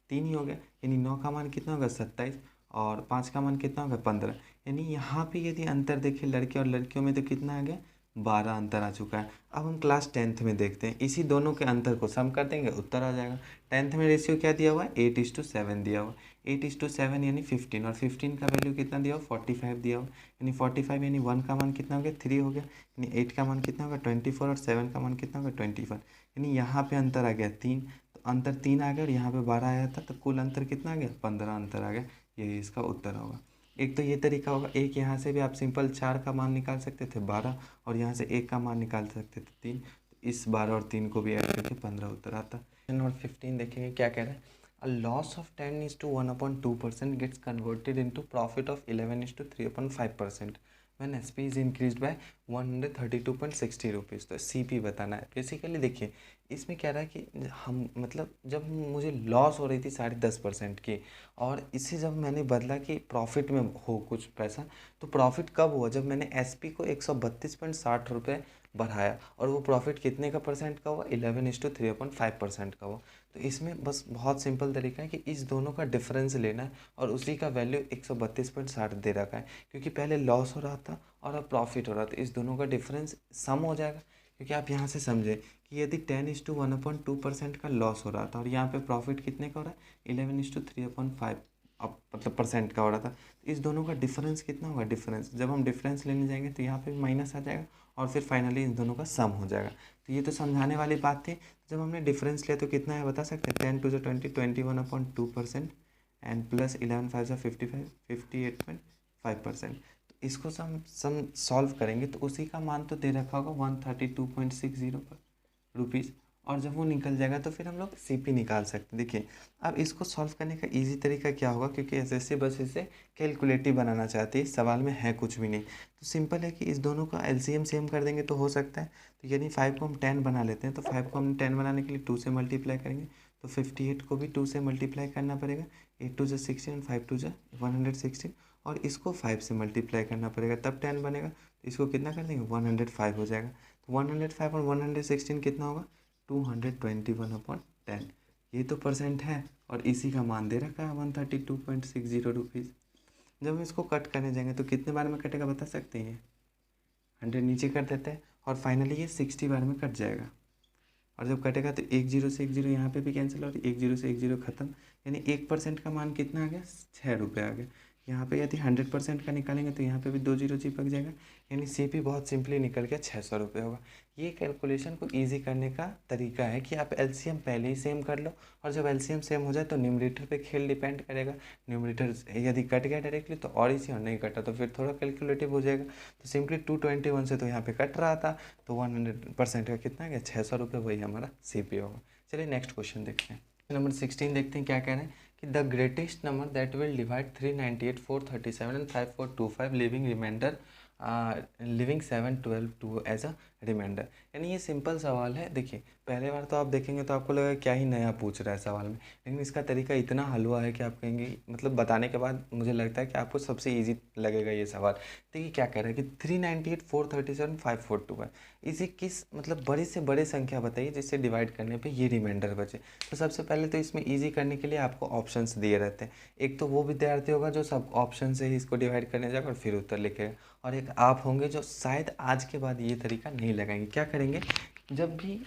3 ही हो गया, यानी 9 का मान कितना होगा, 27, और 5 का मान कितना होगा, 15। यानी यहाँ पे यदि अंतर देखें लड़के और लड़कियों में तो कितना आ गया, 12 अंतर आ चुका है। अब हम क्लास 10th में देखते हैं, इसी दोनों के अंतर को सम कर देंगे, उत्तर आ जाएगा। 10th में रेशियो क्या दिया हुआ है, 8:7 दिया हुआ है, 8:7 यानी 15, और 15 का वैल्यू कितना दिया हुआ, 45 दिया हुआ, यानी 45 यानी 1 का मान कितना हो गया, 3 हो गया, यानी 8 का मान कितना होगा, 24, और 7 का मान कितना होगा, 21, यानी यहाँ पे अंतर आ गया 3, तो अंतर 3 आ गया, और यहाँ पे 12 आया था, तो कुल अंतर कितना आ गया, 15 अंतर आ गया। यही इसका उत्तर होगा। एक तो ये तरीका होगा, एक यहाँ से भी आप सिंपल 4 का मान निकाल सकते थे 12, और यहाँ से 1 का मान निकाल सकते थे 3, तो इस 12 और 3 को भी ऐड करके 15 उत्तर आता। क्वेश्चन नंबर 15 देखेंगे क्या कह रहा है, a loss of 10:1/2% gets converted into profit of 11:3/5% when SP is increased by 132.60 rupees. तो सीपी बताना है। बेसिकली देखिए इसमें क्या रहा है कि हम मतलब जब मुझे लॉस हो रही थी 10.5% की, और इससे जब मैंने बदला कि प्रॉफिट में हो कुछ पैसा, तो प्रॉफिट कब हुआ, जब मैंने एसपी को 132.60 रुपये बढ़ाया, और वो प्रॉफिट कितने का परसेंट का हुआ, 11:3/5% का हुआ। तो इसमें बस बहुत सिंपल तरीका है कि इस दोनों का डिफरेंस लेना है, और उसी का वैल्यू 132.60 दे रखा है, क्योंकि पहले लॉस हो रहा था और अब प्रॉफिट हो रहा था, इस दोनों का डिफरेंस सम हो जाएगा। क्योंकि आप यहाँ से समझे कि यदि 10:1/2% का लॉस हो रहा था, और यहाँ पे प्रॉफिट कितने का हो रहा है, 11:3/5 अब मतलब परसेंट का हो रहा था, तो इस दोनों का डिफरेंस कितना होगा, डिफरेंस जब हम डिफरेंस लेने जाएंगे तो यहाँ पे भी माइनस आ जाएगा, और फिर फाइनली इन दोनों का सम हो जाएगा। तो ये तो समझाने वाली बात थी। जब हमने डिफरेंस लिया तो कितना है बता सकते हैं, 10 2 20 21/2% एंड प्लस 11 5 55 58.5%। तो इसको सम सॉल्व करेंगे तो उसी का मान तो दे रखा होगा 132.60 रुपीज़, और जब वो निकल जाएगा तो फिर हम लोग सीपी निकाल सकते हैं। देखिए अब इसको सॉल्व करने का इजी तरीका क्या होगा, क्योंकि एसएससी बस इसे कैलकुलेटिव बनाना चाहती है, सवाल में है कुछ भी नहीं, तो सिंपल है कि इस दोनों का एलसीएम सेम कर देंगे तो हो सकता है। तो यानी 5 को हम 10 बना लेते हैं, तो 5 को हम 10 बनाने के लिए 2 से मल्टीप्लाई करेंगे, तो 58 को भी 2 से मल्टीप्लाई करना पड़ेगा, 8 2 16 5 2 116, और इसको 5 से मल्टीप्लाई करना पड़ेगा तब 10 बनेगा, तो इसको कितना कर देंगे 105 हो जाएगा। तो 105 और 116 कितना होगा, 221/10। ये तो परसेंट है, और इसी का मान दे रखा है 132.60 रुपीज़। जब हम इसको कट करने जाएंगे तो कितने बार में कटेगा बता सकते हैं, 100 नीचे कर देते हैं, और फाइनली ये 60 बार में कट जाएगा, और जब कटेगा तो 1 0 से 1 0 यहाँ पे भी कैंसिल, और 1 0 से 1 0 खत्म, यानी 1% का मान कितना आ गया, 6 रुपये आ गया। यहाँ पे यदि 100% का निकालेंगे तो यहाँ पे भी 2 जीरो चिपक जाएगा, यानी CP बहुत सिंपली निकल के 600 रुपये होगा। ये कैलकुलेशन को इजी करने का तरीका है कि आप LCM पहले ही सेम कर लो, और जब LCM सेम हो जाए तो न्यूमरेटर पे खेल डिपेंड करेगा। न्यूमरेटर यदि कट गया डायरेक्टली तो और इजी, और नहीं कटा तो फिर थोड़ा कैलकुलेटिव हो जाएगा। तो सिंपली 221 से तो यहाँ पे कट रहा था, तो 100% का कितना गया 600 रुपये, वही हमारा CP होगा। चलिए नेक्स्ट क्वेश्चन देखते हैं। नंबर 16 देखते हैं क्या कह रहे हैं कि the greatest number that will divide 398, 437 and 5425 living remainder living 7, 12 2 as a remainder. यानी ये सिंपल सवाल है। देखिए पहले बार तो आप देखेंगे तो आपको लगेगा क्या ही नया पूछ रहा है सवाल में, लेकिन इसका तरीका इतना हलवा है कि आप कहेंगे, मतलब बताने के बाद मुझे लगता है कि आपको सबसे इजी लगेगा ये सवाल। देखिए क्या कह रहा है कि 398, 437, 542 इसी किस मतलब बड़ी से बड़ी संख्या बताइए जिससे डिवाइड करने पे ये रिमाइंडर बचे। तो सबसे पहले तो इसमें इजी करने के लिए आपको ऑप्शंस दिए रहते हैं। एक तो वो विद्यार्थी होगा जो सब ऑप्शन से ही इसको डिवाइड करने जाएगा और फिर उत्तर लिखेगा, और एक आप होंगे जो शायद आज के बाद ये तरीका नहीं लगाएंगे। क्या करेंगे, जब भी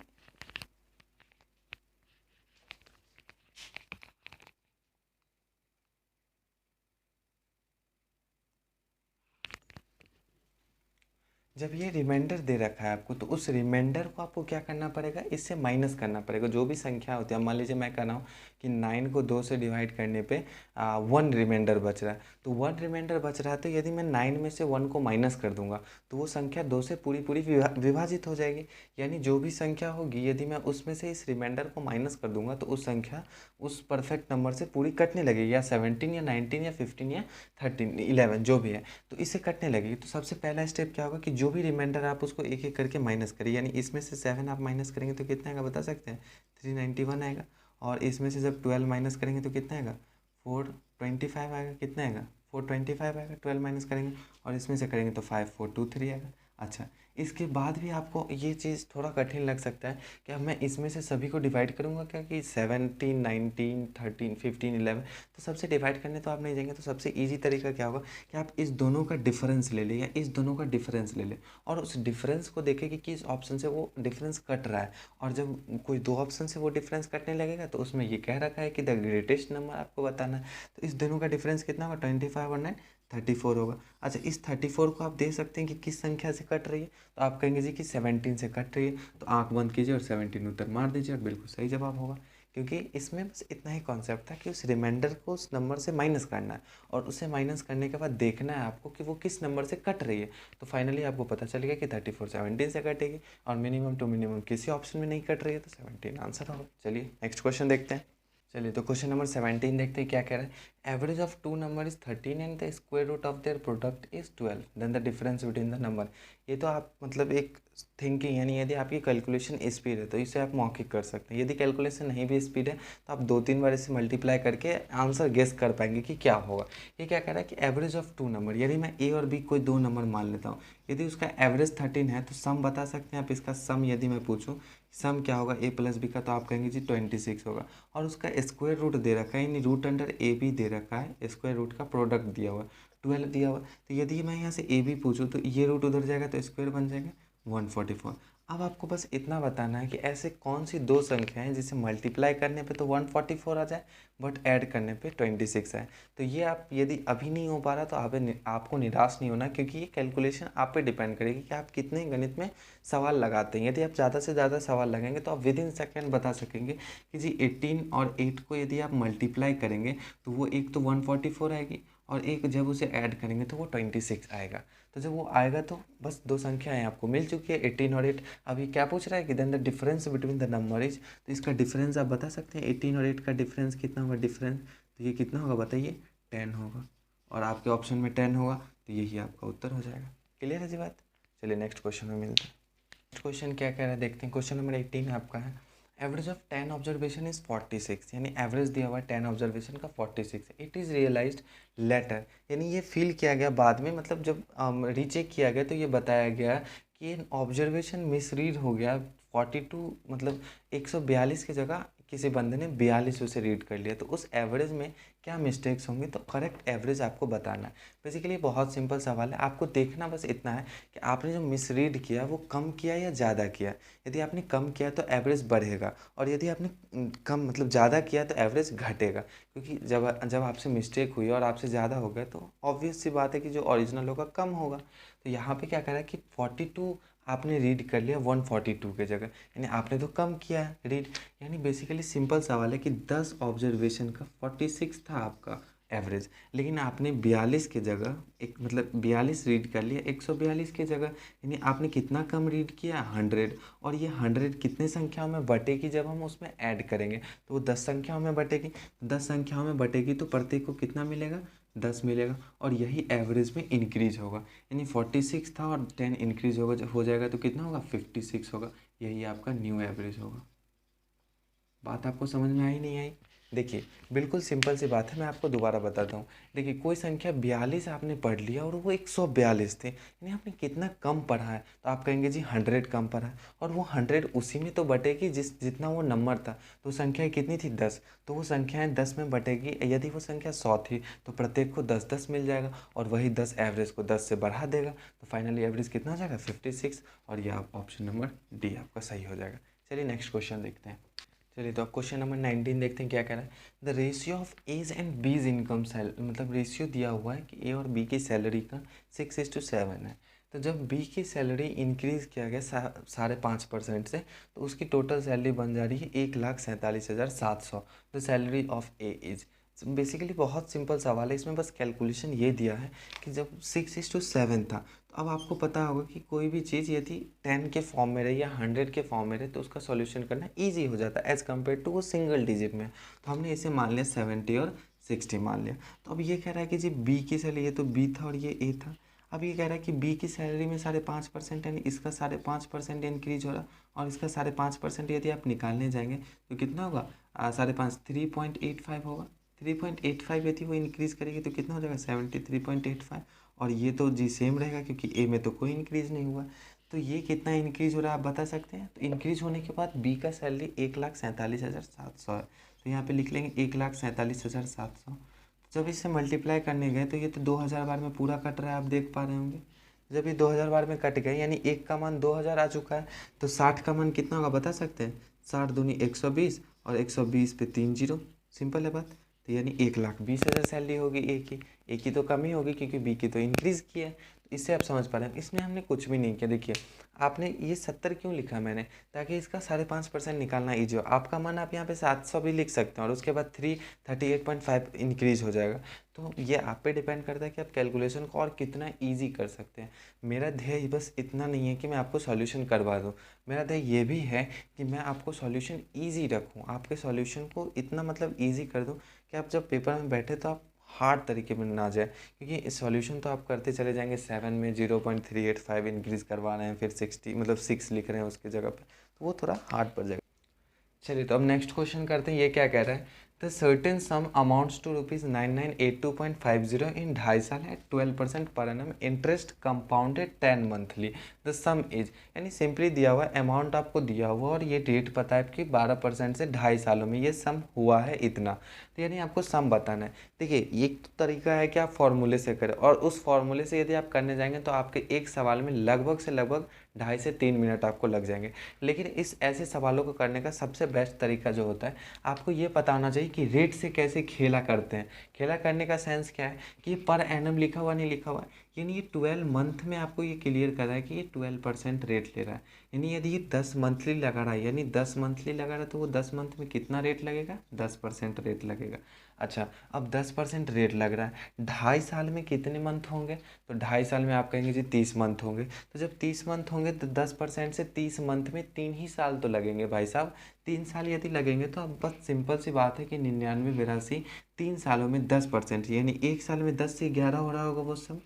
जब ये रिमाइंडर दे रखा है आपको, तो उस रिमाइंडर को आपको क्या करना पड़ेगा, इससे माइनस करना पड़ेगा। जो भी संख्या होती है, मान लीजिए मैं कह रहा हूँ कि 9 को 2 से डिवाइड करने पे 1 रिमाइंडर बच रहा है, तो 1 रिमाइंडर बच रहा है, तो यदि मैं 9 में से 1 को माइनस कर दूंगा तो वो संख्या 2 से पूरी पूरी विभाजित हो जाएगी। यानी जो भी संख्या होगी, यदि मैं उसमें से इस रिमाइंडर को माइनस कर दूंगा तो उस संख्या उस परफेक्ट नंबर से पूरी कटने लगेगी, या 17 या 19 या 15 या 13 11 जो भी है, तो इससे कटने लगेगी। तो सबसे पहला स्टेप क्या होगा कि जो भी रिमाइंडर आप उसको एक एक करके माइनस करिए। यानी इसमें से 7 आप माइनस करेंगे तो कितना आएगा बता सकते हैं, 391 आएगा। और इसमें से जब 12 माइनस करेंगे तो कितना आएगा, 425 आएगा। कितना आएगा, 425 आएगा 12 माइनस करेंगे, और इसमें से करेंगे तो 5423 आएगा। अच्छा, इसके बाद भी आपको ये चीज़ थोड़ा कठिन लग सकता है कि अब मैं इसमें से सभी को डिवाइड करूँगा क्या, कि 17, 19, 13, 15, 11, तो सबसे डिवाइड करने तो आप नहीं जाएंगे। तो सबसे इजी तरीका क्या होगा कि आप इस दोनों का डिफरेंस ले लें, या इस दोनों का डिफरेंस ले लें, और उस डिफरेंस को देखें कि किस ऑप्शन से वो डिफरेंस कट रहा है। और जब कोई दो ऑप्शन से वो डिफरेंस कटने लगेगा तो उसमें ये कह रखा है कि द ग्रेटेस्ट नंबर आपको बताना है। तो इस दोनों का डिफरेंस कितना होगा, 25 और 9 34 होगा। अच्छा, इस 34 को आप देख सकते हैं कि किस संख्या से कट रही है, तो आप कहेंगे जी कि 17 से कट रही है, तो आंख बंद कीजिए और 17 उत्तर मार दीजिए, और बिल्कुल सही जवाब होगा। क्योंकि इसमें बस इतना ही कॉन्सेप्ट था कि उस रिमाइंडर को उस नंबर से माइनस करना है, और उसे माइनस करने के बाद देखना है आपको कि वो किस नंबर से कट रही है। तो फाइनली आपको पता चलेगा कि 34 17 से कटेगी, और मिनिमम टू मिनिमम किसी ऑप्शन में नहीं कट रही है, तो 17 आंसर होगा। चलिए नेक्स्ट क्वेश्चन देखते हैं। चलिए तो क्वेश्चन नंबर 17 देखते हैं क्या कह रहा है। Average of two number is 13 and the square root of their product is 12, then the difference between the number. ये तो आप मतलब एक थिंकिंग, यानी यदि आपकी कैलकुलेशन स्पीड है तो इसे आप मौखिक कर सकते हैं। यदि कैलकुलेशन नहीं भी स्पीड है तो आप 2-3 बार इसे मल्टीप्लाई करके आंसर गेस कर पाएंगे कि क्या होगा। ये क्या कह रहा है कि एवरेज ऑफ टू नंबर, यदि मैं ए और बी कोई दो नंबर मान लेता हूँ, यदि उसका एवरेज 13 है तो सम बता सकते हैं आप। इसका सम यदि मैं पूछूँ सम क्या होगा ए प्लस बी का, तो आप कहेंगे जी 26 होगा। और उसका स्क्वायर रूट दे रखा है, यानी रूट अंडर ए बी दे रखा है, स्क्वायर रूट का प्रोडक्ट दिया हुआ 12 दिया हुआ। तो यदि मैं यहाँ से ए बी पूछूँ तो ये रूट उधर जाएगा तो स्क्वायर बन जाएगा 144। अब आपको बस इतना बताना है कि ऐसे कौन सी दो संख्या हैं जिसे मल्टीप्लाई करने पे तो 144 आ जाए, बट ऐड करने पे 26 आए। तो ये आप यदि अभी नहीं हो पा रहा तो आपको निराश नहीं होना, क्योंकि ये कैलकुलेशन आप पे डिपेंड करेगी कि आप कितने गणित में सवाल लगाते हैं। यदि आप ज़्यादा से ज़्यादा सवाल लगाएंगे तो आप विद इन सेकेंड बता सकेंगे कि जी 18 और 8 को यदि आप मल्टीप्लाई करेंगे तो वो एक तो 144 आएगी, और एक जब उसे ऐड करेंगे तो वो 26 आएगा। तो जब वो आएगा तो बस दो संख्याएं आपको मिल चुकी है 18 और 8। अभी क्या पूछ रहा है कि then the difference between the number is, तो इसका डिफरेंस आप बता सकते हैं 18 और 8 का डिफरेंस कितना होगा डिफरेंस, तो ये कितना होगा बताइए 10 होगा, और आपके ऑप्शन में 10 होगा तो यही आपका उत्तर हो जाएगा। क्लियर है जी बात। चलिए नेक्स्ट क्वेश्चन में मिलते हैं। नेक्स्ट क्वेश्चन क्या कह रहा है देखते हैं। क्वेश्चन नंबर 18 आपका है एवरेज ऑफ 10 ऑब्जर्वेशन इज 46, यानी एवरेज दिया हुआ है 10 ऑब्जर्वेशन का 46। इट इज़ रियलाइज्ड लेटर, यानी ये फील किया गया बाद में, मतलब जब रीचेक किया गया तो ये बताया गया कि ऑब्जर्वेशन मिसरीड हो गया 42, मतलब 142 की जगह किसी बंदे ने 42 से रीड कर लिया, तो उस एवरेज में क्या मिस्टेक्स होंगी, तो करेक्ट एवरेज आपको बताना है। बेसिकली बहुत सिंपल सवाल है, आपको देखना बस इतना है कि आपने जो मिस रीड किया वो कम किया या ज़्यादा किया। यदि आपने कम किया तो एवरेज बढ़ेगा, और यदि आपने कम मतलब ज़्यादा किया तो एवरेज घटेगा, क्योंकि जब आपसे मिस्टेक हुई और आपसे ज़्यादा हो गया तो ऑब्वियस सी बात है कि जो ओरिजिनल होगा कम होगा। तो यहाँ पे क्या कह रहा है कि 42 आपने रीड कर लिया 142 के जगह, यानी आपने तो कम किया है रीड। यानी बेसिकली सिंपल सवाल है कि 10 ऑब्जर्वेशन का 46 था आपका एवरेज, लेकिन आपने 42 के जगह एक मतलब 42 रीड कर लिया 142 के जगह, यानी आपने कितना कम रीड किया 100। और ये 100 कितने संख्याओं में बटेगी, जब हम उसमें ऐड करेंगे तो वो 10 संख्याओं में बटेगी। 10 संख्याओं में बटेगी तो प्रत्येक को कितना मिलेगा, 10 मिलेगा, और यही एवरेज में इंक्रीज होगा। यानी 46 था और 10 इंक्रीज हो जाएगा तो कितना होगा 56 होगा। यही आपका न्यू एवरेज होगा। बात आपको समझ में आई नहीं आई? देखिए बिल्कुल सिंपल सी बात है, मैं आपको दोबारा बताता हूँ। देखिए कोई संख्या 42 आपने पढ़ लिया और वो 142 थे, यानी आपने कितना कम पढ़ा है, तो आप कहेंगे जी 100 कम पढ़ा है, और वो 100 उसी में तो बटेगी जितना वो नंबर था। तो संख्या कितनी थी 10, तो वो संख्याएँ 10 में बटेगी। यदि वो संख्या 100 थी तो प्रत्येक को 10-10 मिल जाएगा, और वही 10 एवरेज को 10 से बढ़ा देगा, तो फाइनली एवरेज कितना हो जाएगा 56। और ये आप ऑप्शन नंबर डी आपका सही हो जाएगा। चलिए नेक्स्ट क्वेश्चन देखते हैं। चलिए तो क्वेश्चन नंबर 19 देखते हैं क्या कह रहा है। The ratio of A's and B's income मतलब रेशियो दिया हुआ है कि ए और बी की सैलरी का 6:7 है। तो जब बी की सैलरी इंक्रीज़ किया गया 5.5% से, तो उसकी टोटल सैलरी बन जा रही है 1,47,700। The salary of A is. Basically बहुत सिंपल सवाल है, इसमें बस कैलकुलेशन ये दिया है कि जब 6:7 था, तो अब आपको पता होगा कि कोई भी चीज़ यदि 10 के फॉर्म में रहे या 100 के फॉर्म में रहे तो उसका सॉल्यूशन करना इजी हो जाता है एज़ कम्पेयर टू वो सिंगल डिजिट में। तो हमने इसे मान लिया 70 और 60 मान लिया। तो अब ये कह रहा है कि जी बी की सैलरी, ये तो बी था और ये ए था। अब ये कह रहा है कि बी की सैलरी में 5.5% यानी इसका 5.5% इंक्रीज हो रहा, और इसका 5.5% यदि आप निकालने जाएंगे तो कितना होगा 5.5 3.85 होगा। 3.85 यदि वो इंक्रीज़ करेगी तो कितना हो जाएगा 73.85। और ये तो जी सेम रहेगा क्योंकि ए में तो कोई इंक्रीज़ नहीं हुआ। तो ये कितना इंक्रीज़ हो रहा है आप बता सकते हैं? तो इंक्रीज़ होने के बाद बी का सैलरी 1,47,700 है, तो यहाँ पे लिख लेंगे 1,47,700। जब इससे मल्टीप्लाई करने गए तो ये तो 2000 बार में पूरा कट रहा है, आप देख पा रहे होंगे। जब ये 2000 बार में कट गए यानी एक का मान 2000 आ चुका है, तो 60 का मान कितना होगा बता सकते हैं? 60 दूनी 120 और 120 पे 3 जीरो। सिंपल है बात। तो यानी 1,20,000 सैलरी होगी ए की तो कम ही होगी क्योंकि बी की तो इंक्रीज़ की है। तो इससे आप समझ पा रहे हैं इसमें हमने कुछ भी नहीं किया। देखिए आपने ये 70 क्यों लिखा मैंने, ताकि इसका 5.5% निकालना ईजी हो। आपका मान आप यहाँ पे 700 भी लिख सकते हैं और उसके बाद 338.5 इंक्रीज़ हो जाएगा। तो ये आप पे डिपेंड करता है कि आप कैलकुलेशन को और कितना ईजी कर सकते हैं। मेरा ध्येय बस इतना नहीं है कि मैं आपको सॉल्यूशन करवा दूँ, मेरा ध्येय ये भी है कि मैं आपको सॉल्यूशन ईजी रखूँ, आपके सॉल्यूशन को इतना मतलब ईजी कर दूँ कि आप जब पेपर में बैठे तो आप हार्ड तरीके में ना जाए, क्योंकि इस सॉल्यूशन तो आप करते चले जाएंगे 7 में 0.385 इंक्रीज़ करवा रहे हैं, फिर 60 मतलब 6 लिख रहे हैं उसकी जगह पे, तो वो थोड़ा हार्ड पड़ जाएगा। चलिए तो अब नेक्स्ट क्वेश्चन करते हैं। ये क्या कह रहा है, the certain sum amounts to ₹9982.50 in 2.5 साल at 12% per annum interest compounded 10 monthly. The sum is, यानी सिंपली दिया हुआ अमाउंट आपको दिया हुआ और ये डेट पता है कि 12% से 2.5 सालों में ये सम हुआ है इतना, तो यानी आपको सम बताना है। देखिए एक तो तरीका है कि आप फॉर्मूले से करें, और उस फॉर्मूले से यदि आप करने जाएंगे तो आपके एक सवाल में लगभग से लगभग 2.5 से 3 मिनट आपको लग जाएंगे। लेकिन इस ऐसे सवालों को करने का सबसे बेस्ट तरीका जो होता है, आपको ये पता होना चाहिए कि रेट से कैसे खेला करते हैं। खेला करने का सेंस क्या है कि ये पर एनम लिखा हुआ नहीं लिखा हुआ है, यानी ये 12 मंथ में आपको ये क्लियर कर रहा है कि ये 12% रेट ले रहा है। यानी यदि ये 10 मंथली लगा रहा है, यानी 10 मंथली लगा रहा है तो वो 10 मंथ में कितना रेट लगेगा 10% रेट लगेगा। अच्छा अब 10% रेट लग रहा है, 2.5 साल में कितने मंथ होंगे, तो 2.5 साल में आप कहेंगे जी 30 मंथ होंगे। तो जब 30 मंथ होंगे तो 10% से 30 मंथ में 3 ही साल तो लगेंगे भाई साहब। 3 साल यदि लगेंगे तो अब बस सिंपल सी बात है कि 99 82 3 सालों में 10%, यानी एक साल में 10 से 11 हो रहा होगा वो सब।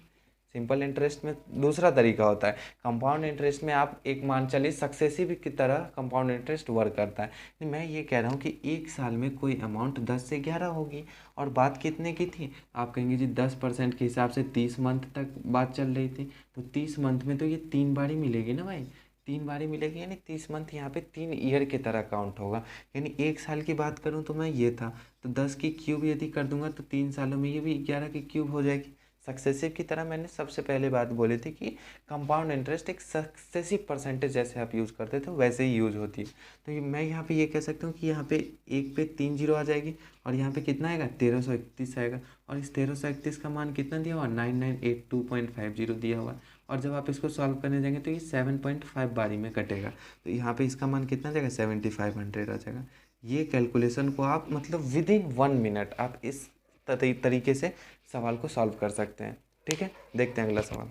सिंपल इंटरेस्ट में दूसरा तरीका होता है, कंपाउंड इंटरेस्ट में आप एक मान चलिए सक्सेसिव की तरह कंपाउंड इंटरेस्ट वर्क करता है। मैं ये कह रहा हूँ कि एक साल में कोई अमाउंट 10 से 11 होगी, और बात कितने की थी, आप कहेंगे जी 10% के हिसाब से 30 मंथ तक बात चल रही थी, तो 30 मंथ में तो ये 3 बार ही मिलेगी ना भाई। 3 बारी मिलेगी, यानी 30 मंथ यहाँ पे 3 ईयर की तरह काउंट होगा। यानी 1 साल की बात करूँ तो मैं ये था, तो 10 की क्यूब यदि कर दूंगा तो 3 सालों में ये भी 11 की क्यूब हो जाएगी। सक्सेसिव की तरह मैंने सबसे पहले बात बोली थी कि कंपाउंड इंटरेस्ट एक सक्सेसिव परसेंटेज जैसे आप यूज़ करते थे वैसे ही यूज होती है। तो मैं यहाँ पे ये कह सकता हूँ कि यहाँ पे 1 पे 3 जीरो आ जाएगी, और यहाँ पे कितना आएगा 1331 आएगा, और इस 1331 का मान कितना दिया हुआ 9982.50 दिया हुआ है। और जब आप इसको सॉल्व करने जाएंगे तो ये 7.5 बारी में कटेगा, तो यहाँ पे इसका मान कितना जाएगा 7500 आ जाएगा। ये कैलकुलेशन को आप मतलब विद इन 1 मिनट आप इस तरीके से सवाल को सॉल्व कर सकते हैं। ठीक है, देखते हैं अगला सवाल।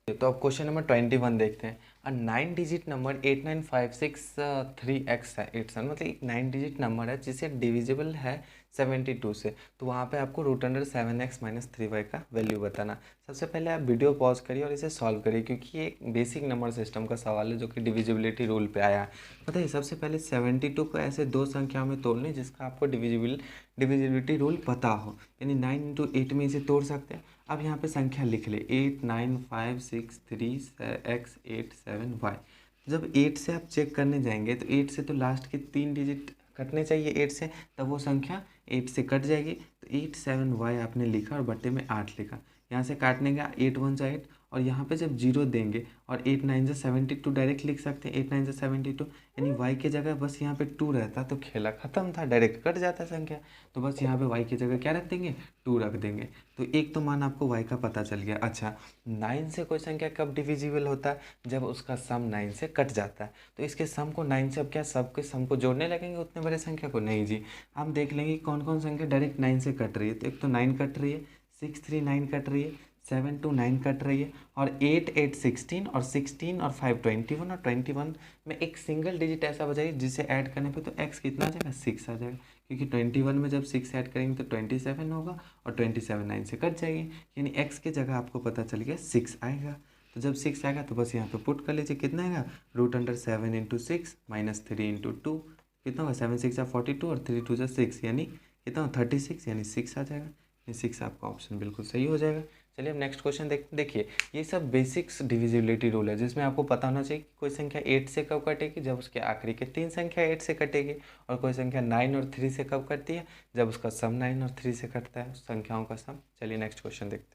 तो अब क्वेश्चन नंबर 21 देखते हैं। 9 डिजिट नंबर 89563x है 87, मतलब एक 9 डिजिट नंबर है जिसे डिविजिबल है 72 से। तो वहाँ पे आपको √7x-3y का वैल्यू बताना। सबसे पहले आप वीडियो पॉज करिए और इसे सॉल्व करिए, क्योंकि ये एक बेसिक नंबर सिस्टम का सवाल है जो कि डिविजिबिलिटी रूल पे आया है। बताइए, सबसे पहले 72 को ऐसे दो संख्याओं में तोड़ लें जिसका आपको डिविजिबिलिटी रूल पता हो, यानी 9 × 8 में इसे तोड़ सकते हैं। अब यहाँ पे संख्या लिख ले 89563x87y। जब 8 से आप चेक करने जाएंगे तो 8 से तो लास्ट के 3 डिजिट कटने चाहिए 8 से, तब वो संख्या 8 से कट जाएगी। तो 87y आपने लिखा और बट्टे में 8 लिखा। यहाँ से काटने का 8 1 जा 8, और यहाँ पे जब जीरो देंगे और 8 9 जा 72 डायरेक्ट लिख सकते हैं। 8 9 जा 72, यानी y की जगह बस यहाँ पे 2 रहता तो खेला ख़त्म था, डायरेक्ट कट जाता संख्या। तो बस यहाँ पे y की जगह क्या रख देंगे 2 रख देंगे। तो एक तो मान आपको y का पता चल गया। अच्छा, 9 से कोई संख्या कब डिविजिबल होता है, जब उसका सम 9 से कट जाता है। तो इसके सम को 9 से अब क्या सबके सम को जोड़ने लगेंगे उतने बड़े संख्या को? नहीं जी, हम देख लेंगे कौन कौन संख्या डायरेक्ट 9 से कट रही है। तो एक तो 9 कट रही है, 6 3 9 कट रही है, 7 2 9 कट रही है, और 8 8 16, और 16 और 5 21, और 21 में एक सिंगल डिजिट ऐसा बचाइए जिसे ऐड करने पे तो x कितना आ जाएगा 6 आ जाएगा, क्योंकि 21 में जब 6 ऐड करेंगे तो 27 होगा, और 27 9 से कट जाएगी, यानी x की जगह आपको पता चल गया 6 आएगा। तो जब 6 आएगा तो बस यहाँ पे पुट कर लीजिए, कितना आएगा √7 × 6 - 3 × 2, कितना होगा 7 6 42, और 3 2 6, यानी कितना 36, यानी 6 आ जाएगा। ये 6 आपका ऑप्शन बिल्कुल सही हो जाएगा। चलिए अब नेक्स्ट क्वेश्चन देखिए, ये सब बेसिक्स डिविजिबिलिटी रूल है जिसमें आपको पता होना चाहिए कि कोई संख्या 8 से कब कटेगी, जब उसके आखिरी के 3 संख्या 8 से कटेगी, और कोई संख्या 9 और 3 से कब कटती है, जब उसका सम 9 और 3 से कटता है, संख्याओं का सम। चलिए नेक्स्ट क्वेश्चन देखते हैं।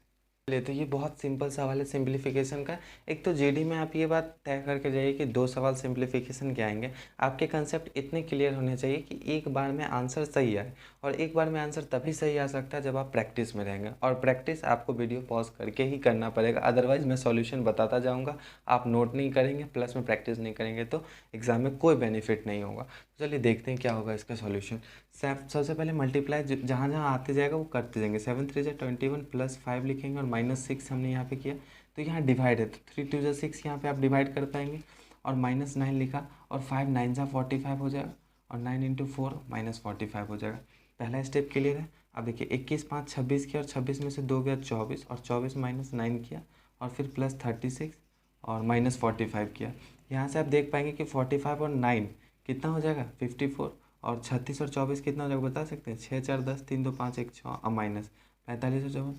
चलिए, तो ये बहुत सिंपल सवाल है सिंप्लीफिकेशन का। एक तो जीडी में आप ये बात तय करके जाइए कि 2 सवाल सिंप्लीफिकेशन के आएंगे। आपके कंसेप्ट इतने क्लियर होने चाहिए कि एक बार में आंसर सही आए, और एक बार में आंसर तभी सही आ सकता है जब आप प्रैक्टिस में रहेंगे, और प्रैक्टिस आपको वीडियो पॉज करके ही करना पड़ेगा। अदरवाइज मैं सॉल्यूशन बताता जाऊँगा, आप नोट नहीं करेंगे प्लस में प्रैक्टिस नहीं करेंगे तो एग्ज़ाम में कोई बेनिफिट नहीं होगा। चलिए देखते हैं क्या होगा इसका सॉल्यूशन। सबसे पहले मल्टीप्लाई जहाँ जहाँ आते जाएगा वो करते जाएंगे। 7 3 21 + 5 लिखेंगे, और -6 हमने यहाँ पे किया, तो यहाँ डिवाइड है तो 3 2 6 यहाँ पे आप डिवाइड कर पाएंगे, और -9 लिखा, और 5 9 45 हो जाएगा, और 9 × 4 -45 हो जाएगा। पहला स्टेप क्लियर है। अब देखिए 21 5 26 किया, और 26 में से 2 गया 24, और 24 - 9 किया, और फिर +36 और -45 किया। यहाँ से आप देख पाएंगे कि 45 और 9 कितना हो जाएगा 54, और 36 और 24 कितना हो जाएगा बता सकते हैं? 6 4 10, 3 2 5 1 6, और -45 और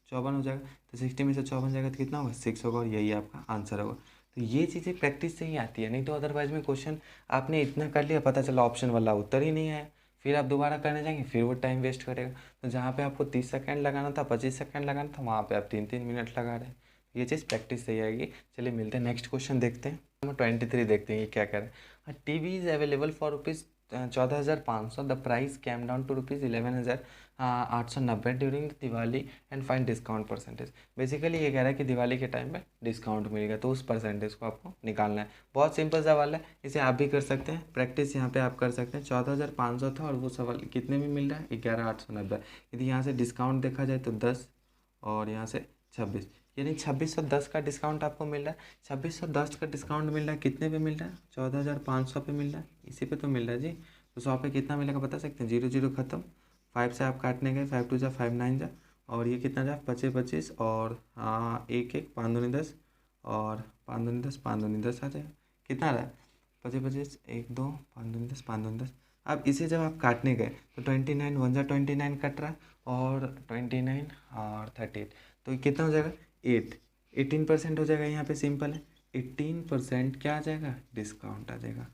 54 हो जाएगा। तो 60 में से 54 जाएगा तो कितना होगा 6 होगा, और यही आपका आंसर होगा। तो ये चीज़ें प्रैक्टिस से ही आती है, नहीं तो अदरवाइज में क्वेश्चन आपने इतना कर लिया, पता चला ऑप्शन वाला उत्तर ही नहीं आया, फिर आप दोबारा करने जाएंगे फिर वो टाइम वेस्ट करेगा। तो जहाँ पे आपको 30 सेकंड लगाना था 25 सेकंड लगाना था, वहाँ पे आप 3 मिनट लगा रहे हैं। ये चीज़ प्रैक्टिस से ही आएगी। चलिए मिलते हैं नेक्स्ट क्वेश्चन देखते हैं। नंबर 23 देखते हैं ये क्या कह रहे हैं। TV is available for ₹14,500, the price came down to ₹11,890 during the Diwali and find discount percentage. Basically ये कह रहा है कि दिवाली के टाइम पे डिस्काउंट मिलेगा, तो उस परसेंटेज को आपको निकालना है। बहुत सिंपल सवाल है, इसे आप भी कर सकते हैं, प्रैक्टिस यहाँ पे आप कर सकते हैं। 14,500 था, और वो सवाल कितने में मिल रहा है 11,890। यदि यहाँ से डिस्काउंट देखा जाए तो 10, और यहाँ से 26, यानी 2610 का डिस्काउंट आपको मिल रहा है। 2610 का डिस्काउंट मिल रहा है, कितने पे मिल रहा है 14,500 पे मिल रहा है, इसी पे तो मिल रहा है जी। तो 100 पे कितना मिलेगा बता सकते हैं? 0 0 खत्म, 5 से आप काटने गए, 5 2 जा 5 9 जा, और ये कितना जा 25 25, और 1 1 5 2 10, और 5 2 10 5 2 10 आ जाएगा। कितना रहा 25 25 1 2 5 2 10 5 2 10। अब इसे जब आप काटने गए तो 29 1 जा 29 कट रहा है, और 29 और 38, तो कितना हो जाएगा 18% हो जाएगा। यहाँ पे सिंपल है, 18% क्या आ जाएगा, डिस्काउंट आ जाएगा।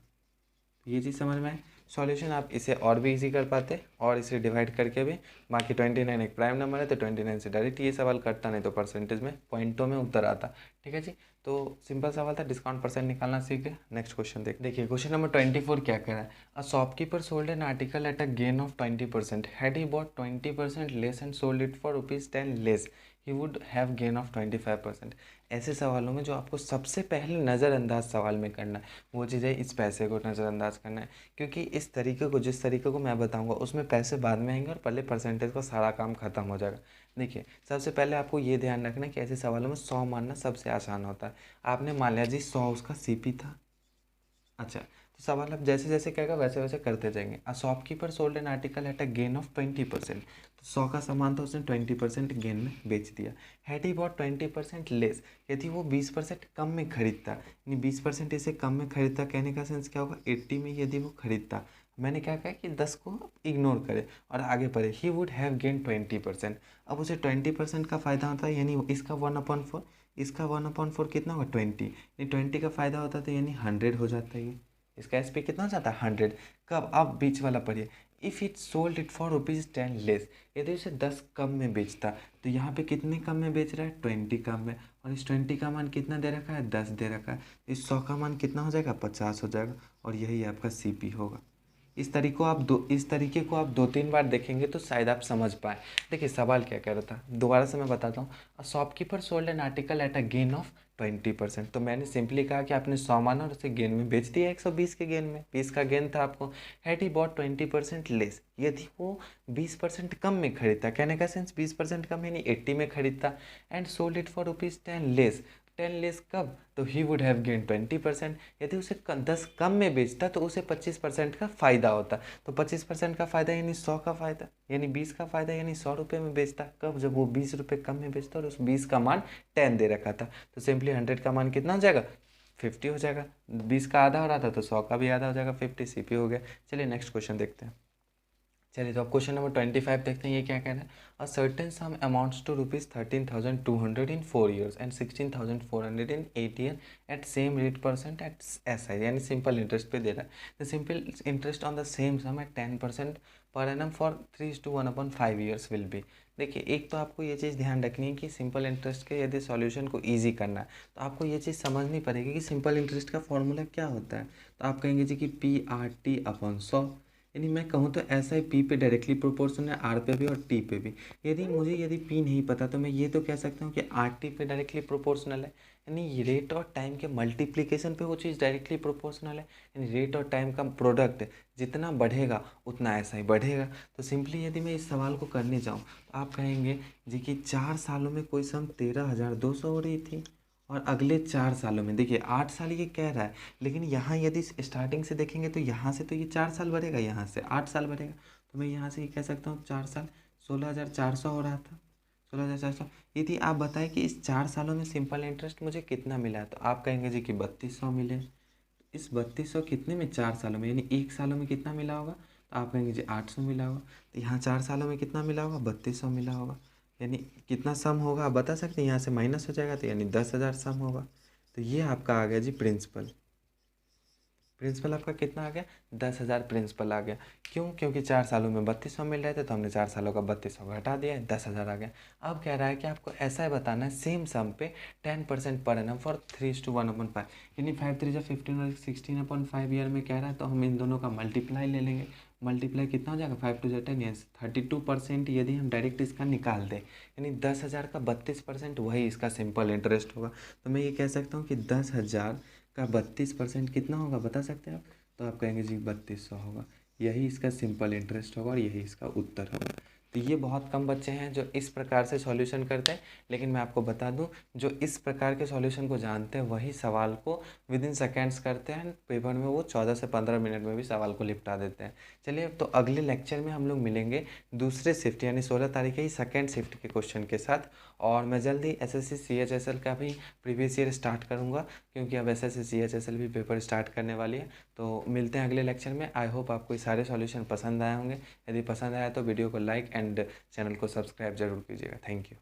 ये चीज़ समझ में आए। सॉल्यूशन आप इसे और भी इजी कर पाते और इसे डिवाइड करके भी। बाकी 29 एक प्राइम नंबर है तो 29 से डायरेक्ट ये सवाल कटता, नहीं तो परसेंटेज में पॉइंटों में उत्तर आता। ठीक है जी, तो सिंपल सवाल था, डिस्काउंट परसेंट निकालना सीख गए। नेक्स्ट क्वेश्चन देखिए क्वेश्चन नंबर 24 क्या कह रहा है। A shopkeeper sold an article at a gain of 20%। Had he bought 20% less and sold it for ₹10 less, he would have gain of 25%। ऐसे सवालों में जो आपको सबसे पहले नज़रअंदाज सवाल में करना है वो चीज़ है इस पैसे को नज़रअंदाज करना है, क्योंकि इस तरीके को, जिस तरीके को मैं बताऊंगा उसमें पैसे बाद में आएंगे और पहले परसेंटेज का सारा काम खत्म हो जाएगा। देखिए सबसे पहले आपको ये ध्यान रखना है कि ऐसे सवालों में 100 मानना सबसे आसान होता है। आपने मान लिया जी 100 उसका सीपी था। अच्छा, तो सवाल अब जैसे जैसे कहेगा वैसे वैसे करते जाएंगे। A shopkeeper sold an article at a gain of 20%। तो 100 का सामान था, उसने 20% गेन में बेच दिया। हैड ही बॉट 20% लेस, यदि वो 20% कम में खरीदता, यानी 20% इसे कम में खरीदता, कहने का सेंस क्या होगा, 80 में यदि वो खरीदता, मैंने क्या कहा कि 10 को इग्नोर करे और आगे बढ़े, ही वुड हैव गेन 20%। अब उसे 20% का फ़ायदा होता है, यानी इसका 1/4, इसका 1/4 कितना होगा 20, यानी 20 का फ़ायदा होता है तो यानी 100 हो जाता है ये। इसका एसपी कितना हो जाता है 100। कब, आप बीच वाला पढ़िए। If it sold it for ₹10 less, यदि उसे 10 कम में बेचता, तो यहाँ पे कितने कम में बेच रहा है, 20 कम में, और इस 20 का मान कितना दे रखा है, 10 दे रखा है। इस 100 का मान कितना हो जाएगा, 50 हो जाएगा, और यही आपका सीपी होगा। इस तरीके को आप 2-3 बार देखेंगे तो शायद आप समझ पाए। देखिए सवाल क्या कह रहा था, दोबारा से मैं बताता हूँ। A shopkeeper sold an article at a gain of 20%। तो मैंने सिंपली कहा कि आपने 100 माना और उसे गेन में बेच दिया 120 के गेन में, 20 का गेन था आपको। हैड ही बॉट 20% लेस, यदि वो 20% कम में खरीदता, कहने का सेंस 20% कम यानी 80 में खरीदता, and sold it for ₹10 less, 10 less कब, तो ही वुड हैव गेन 20%। यदि उसे 10 कम में बेचता तो उसे 25% का फ़ायदा होता। तो 25% का फ़ायदा यानी 100 का फ़ायदा, यानी 20 का फ़ायदा, यानी 100 रुपये में बेचता। कब, जब वो 20 रुपये कम में बेचता और उस 20 का मान 10 दे रखा था। तो सिंपली 100 का मान कितना हो जाएगा, 50 हो जाएगा। 20 का आधा हो रहा था तो 100 का भी आधा हो जाएगा, 50 सीपी हो गया। चलिए नेक्स्ट क्वेश्चन देखते हैं। चलिए तो अब क्वेश्चन नंबर 25 देखते हैं, ये क्या कह रहा है। A certain sum amounts to ₹13,200 in 4 years and 16,400 in 8 year at same rate percent at SI, यानी सिंपल इंटरेस्ट पे दे रहा है। The simple interest on the same sum at 10% per annum for 3:1/5 years will be. देखिए एक तो आपको ये चीज़ ध्यान रखनी है कि सिंपल इंटरेस्ट के यदि सॉल्यूशन को ईजी करना है तो आपको ये चीज़ समझनी पड़ेगी कि सिंपल इंटरेस्ट का फॉर्मूला क्या होता है। तो आप कहेंगे जी कि PRT/100, यानी मैं कहूँ तो ऐसा ही पी पे डायरेक्टली प्रोपोर्शनल है, आर पे भी और टी पे भी। यदि पी नहीं पता तो मैं ये तो कह सकता हूँ कि आर टी पे डायरेक्टली प्रोपोर्शनल है, यानी रेट और टाइम के मल्टीप्लिकेशन पे वो चीज़ डायरेक्टली प्रोपोर्शनल है, यानी रेट और टाइम का प्रोडक्ट जितना बढ़ेगा उतना ऐसा ही बढ़ेगा। तो सिंपली यदि मैं इस सवाल को करने जाऊँ तो आप कहेंगे जी कि 4 सालों में कोई सम 13,200 हो रही थी, और अगले 4 सालों में, देखिए 8 साल ये कह रहा है, लेकिन यहाँ यदि स्टार्टिंग से देखेंगे तो यहाँ से तो ये 4 साल बढ़ेगा, यहाँ से 8 साल बढ़ेगा। तो मैं यहाँ से ये कह सकता हूँ 4 साल 16,400 हो रहा था, 16,400। यदि आप बताएं कि इस 4 सालों में सिंपल इंटरेस्ट मुझे कितना मिला है, तो आप कहेंगे जी कि 3200 मिले। इस 3200 कितने में, 4 सालों में, यानी 1 सालों में कितना मिला होगा, तो आप कहेंगे जी 800 मिला होगा। तो यहाँ 4 सालों में कितना मिला होगा, 3200 मिला होगा। यानी कितना सम होगा आप बता सकते हैं, यहाँ से माइनस हो जाएगा तो यानी 10,000 सम होगा। तो ये आपका आ गया जी प्रिंसिपल। प्रिंसिपल आपका कितना आ गया, 10,000 प्रिंसिपल आ गया। क्यों, क्योंकि 4 सालों में 3200 मिल रहे थे तो हमने 4 सालों का 3200 घटा दिया है, 10,000 आ गया। अब कह रहा है कि आपको ऐसा है बताना है सेम सम पे 10% पर एनम फॉर 3:1/5, यानी 5 3 15 और 16/5 ईयर में कह रहा है, तो हम इन दोनों का मल्टीप्लाई ले लेंगे। मल्टीप्लाई कितना हो जाएगा, 5 2 10, यानी 32% यदि हम डायरेक्ट इसका निकाल दें, यानी 10,000 का 32% वही इसका सिंपल इंटरेस्ट होगा। तो मैं ये कह सकता हूँ कि 10,000 का 32% कितना होगा बता सकते हैं आप, तो आप कहेंगे जी 3200 होगा। यही इसका सिंपल इंटरेस्ट होगा और यही इसका उत्तर होगा। तो ये बहुत कम बच्चे हैं जो इस प्रकार से सॉल्यूशन करते हैं, लेकिन मैं आपको बता दूं जो इस प्रकार के सॉल्यूशन को जानते हैं वही सवाल को विद इन सेकेंड्स करते हैं, पेपर में वो 14 से 15 मिनट में भी सवाल को निपटा देते हैं। चलिए तो अगले लेक्चर में हम लोग मिलेंगे दूसरे शिफ्ट यानी 16 तारीख ही सेकेंड शिफ्ट के क्वेश्चन के साथ, और मैं जल्दी SSC CHSL का भी प्रीवियस ईयर स्टार्ट करूँगा, क्योंकि अब SSC CHSL भी पेपर स्टार्ट करने वाली है। तो मिलते हैं अगले लेक्चर में। आई होप आपको ये सारे सॉल्यूशन पसंद आए होंगे। यदि पसंद आया तो वीडियो को लाइक एंड चैनल को सब्सक्राइब जरूर कीजिएगा। Thank you.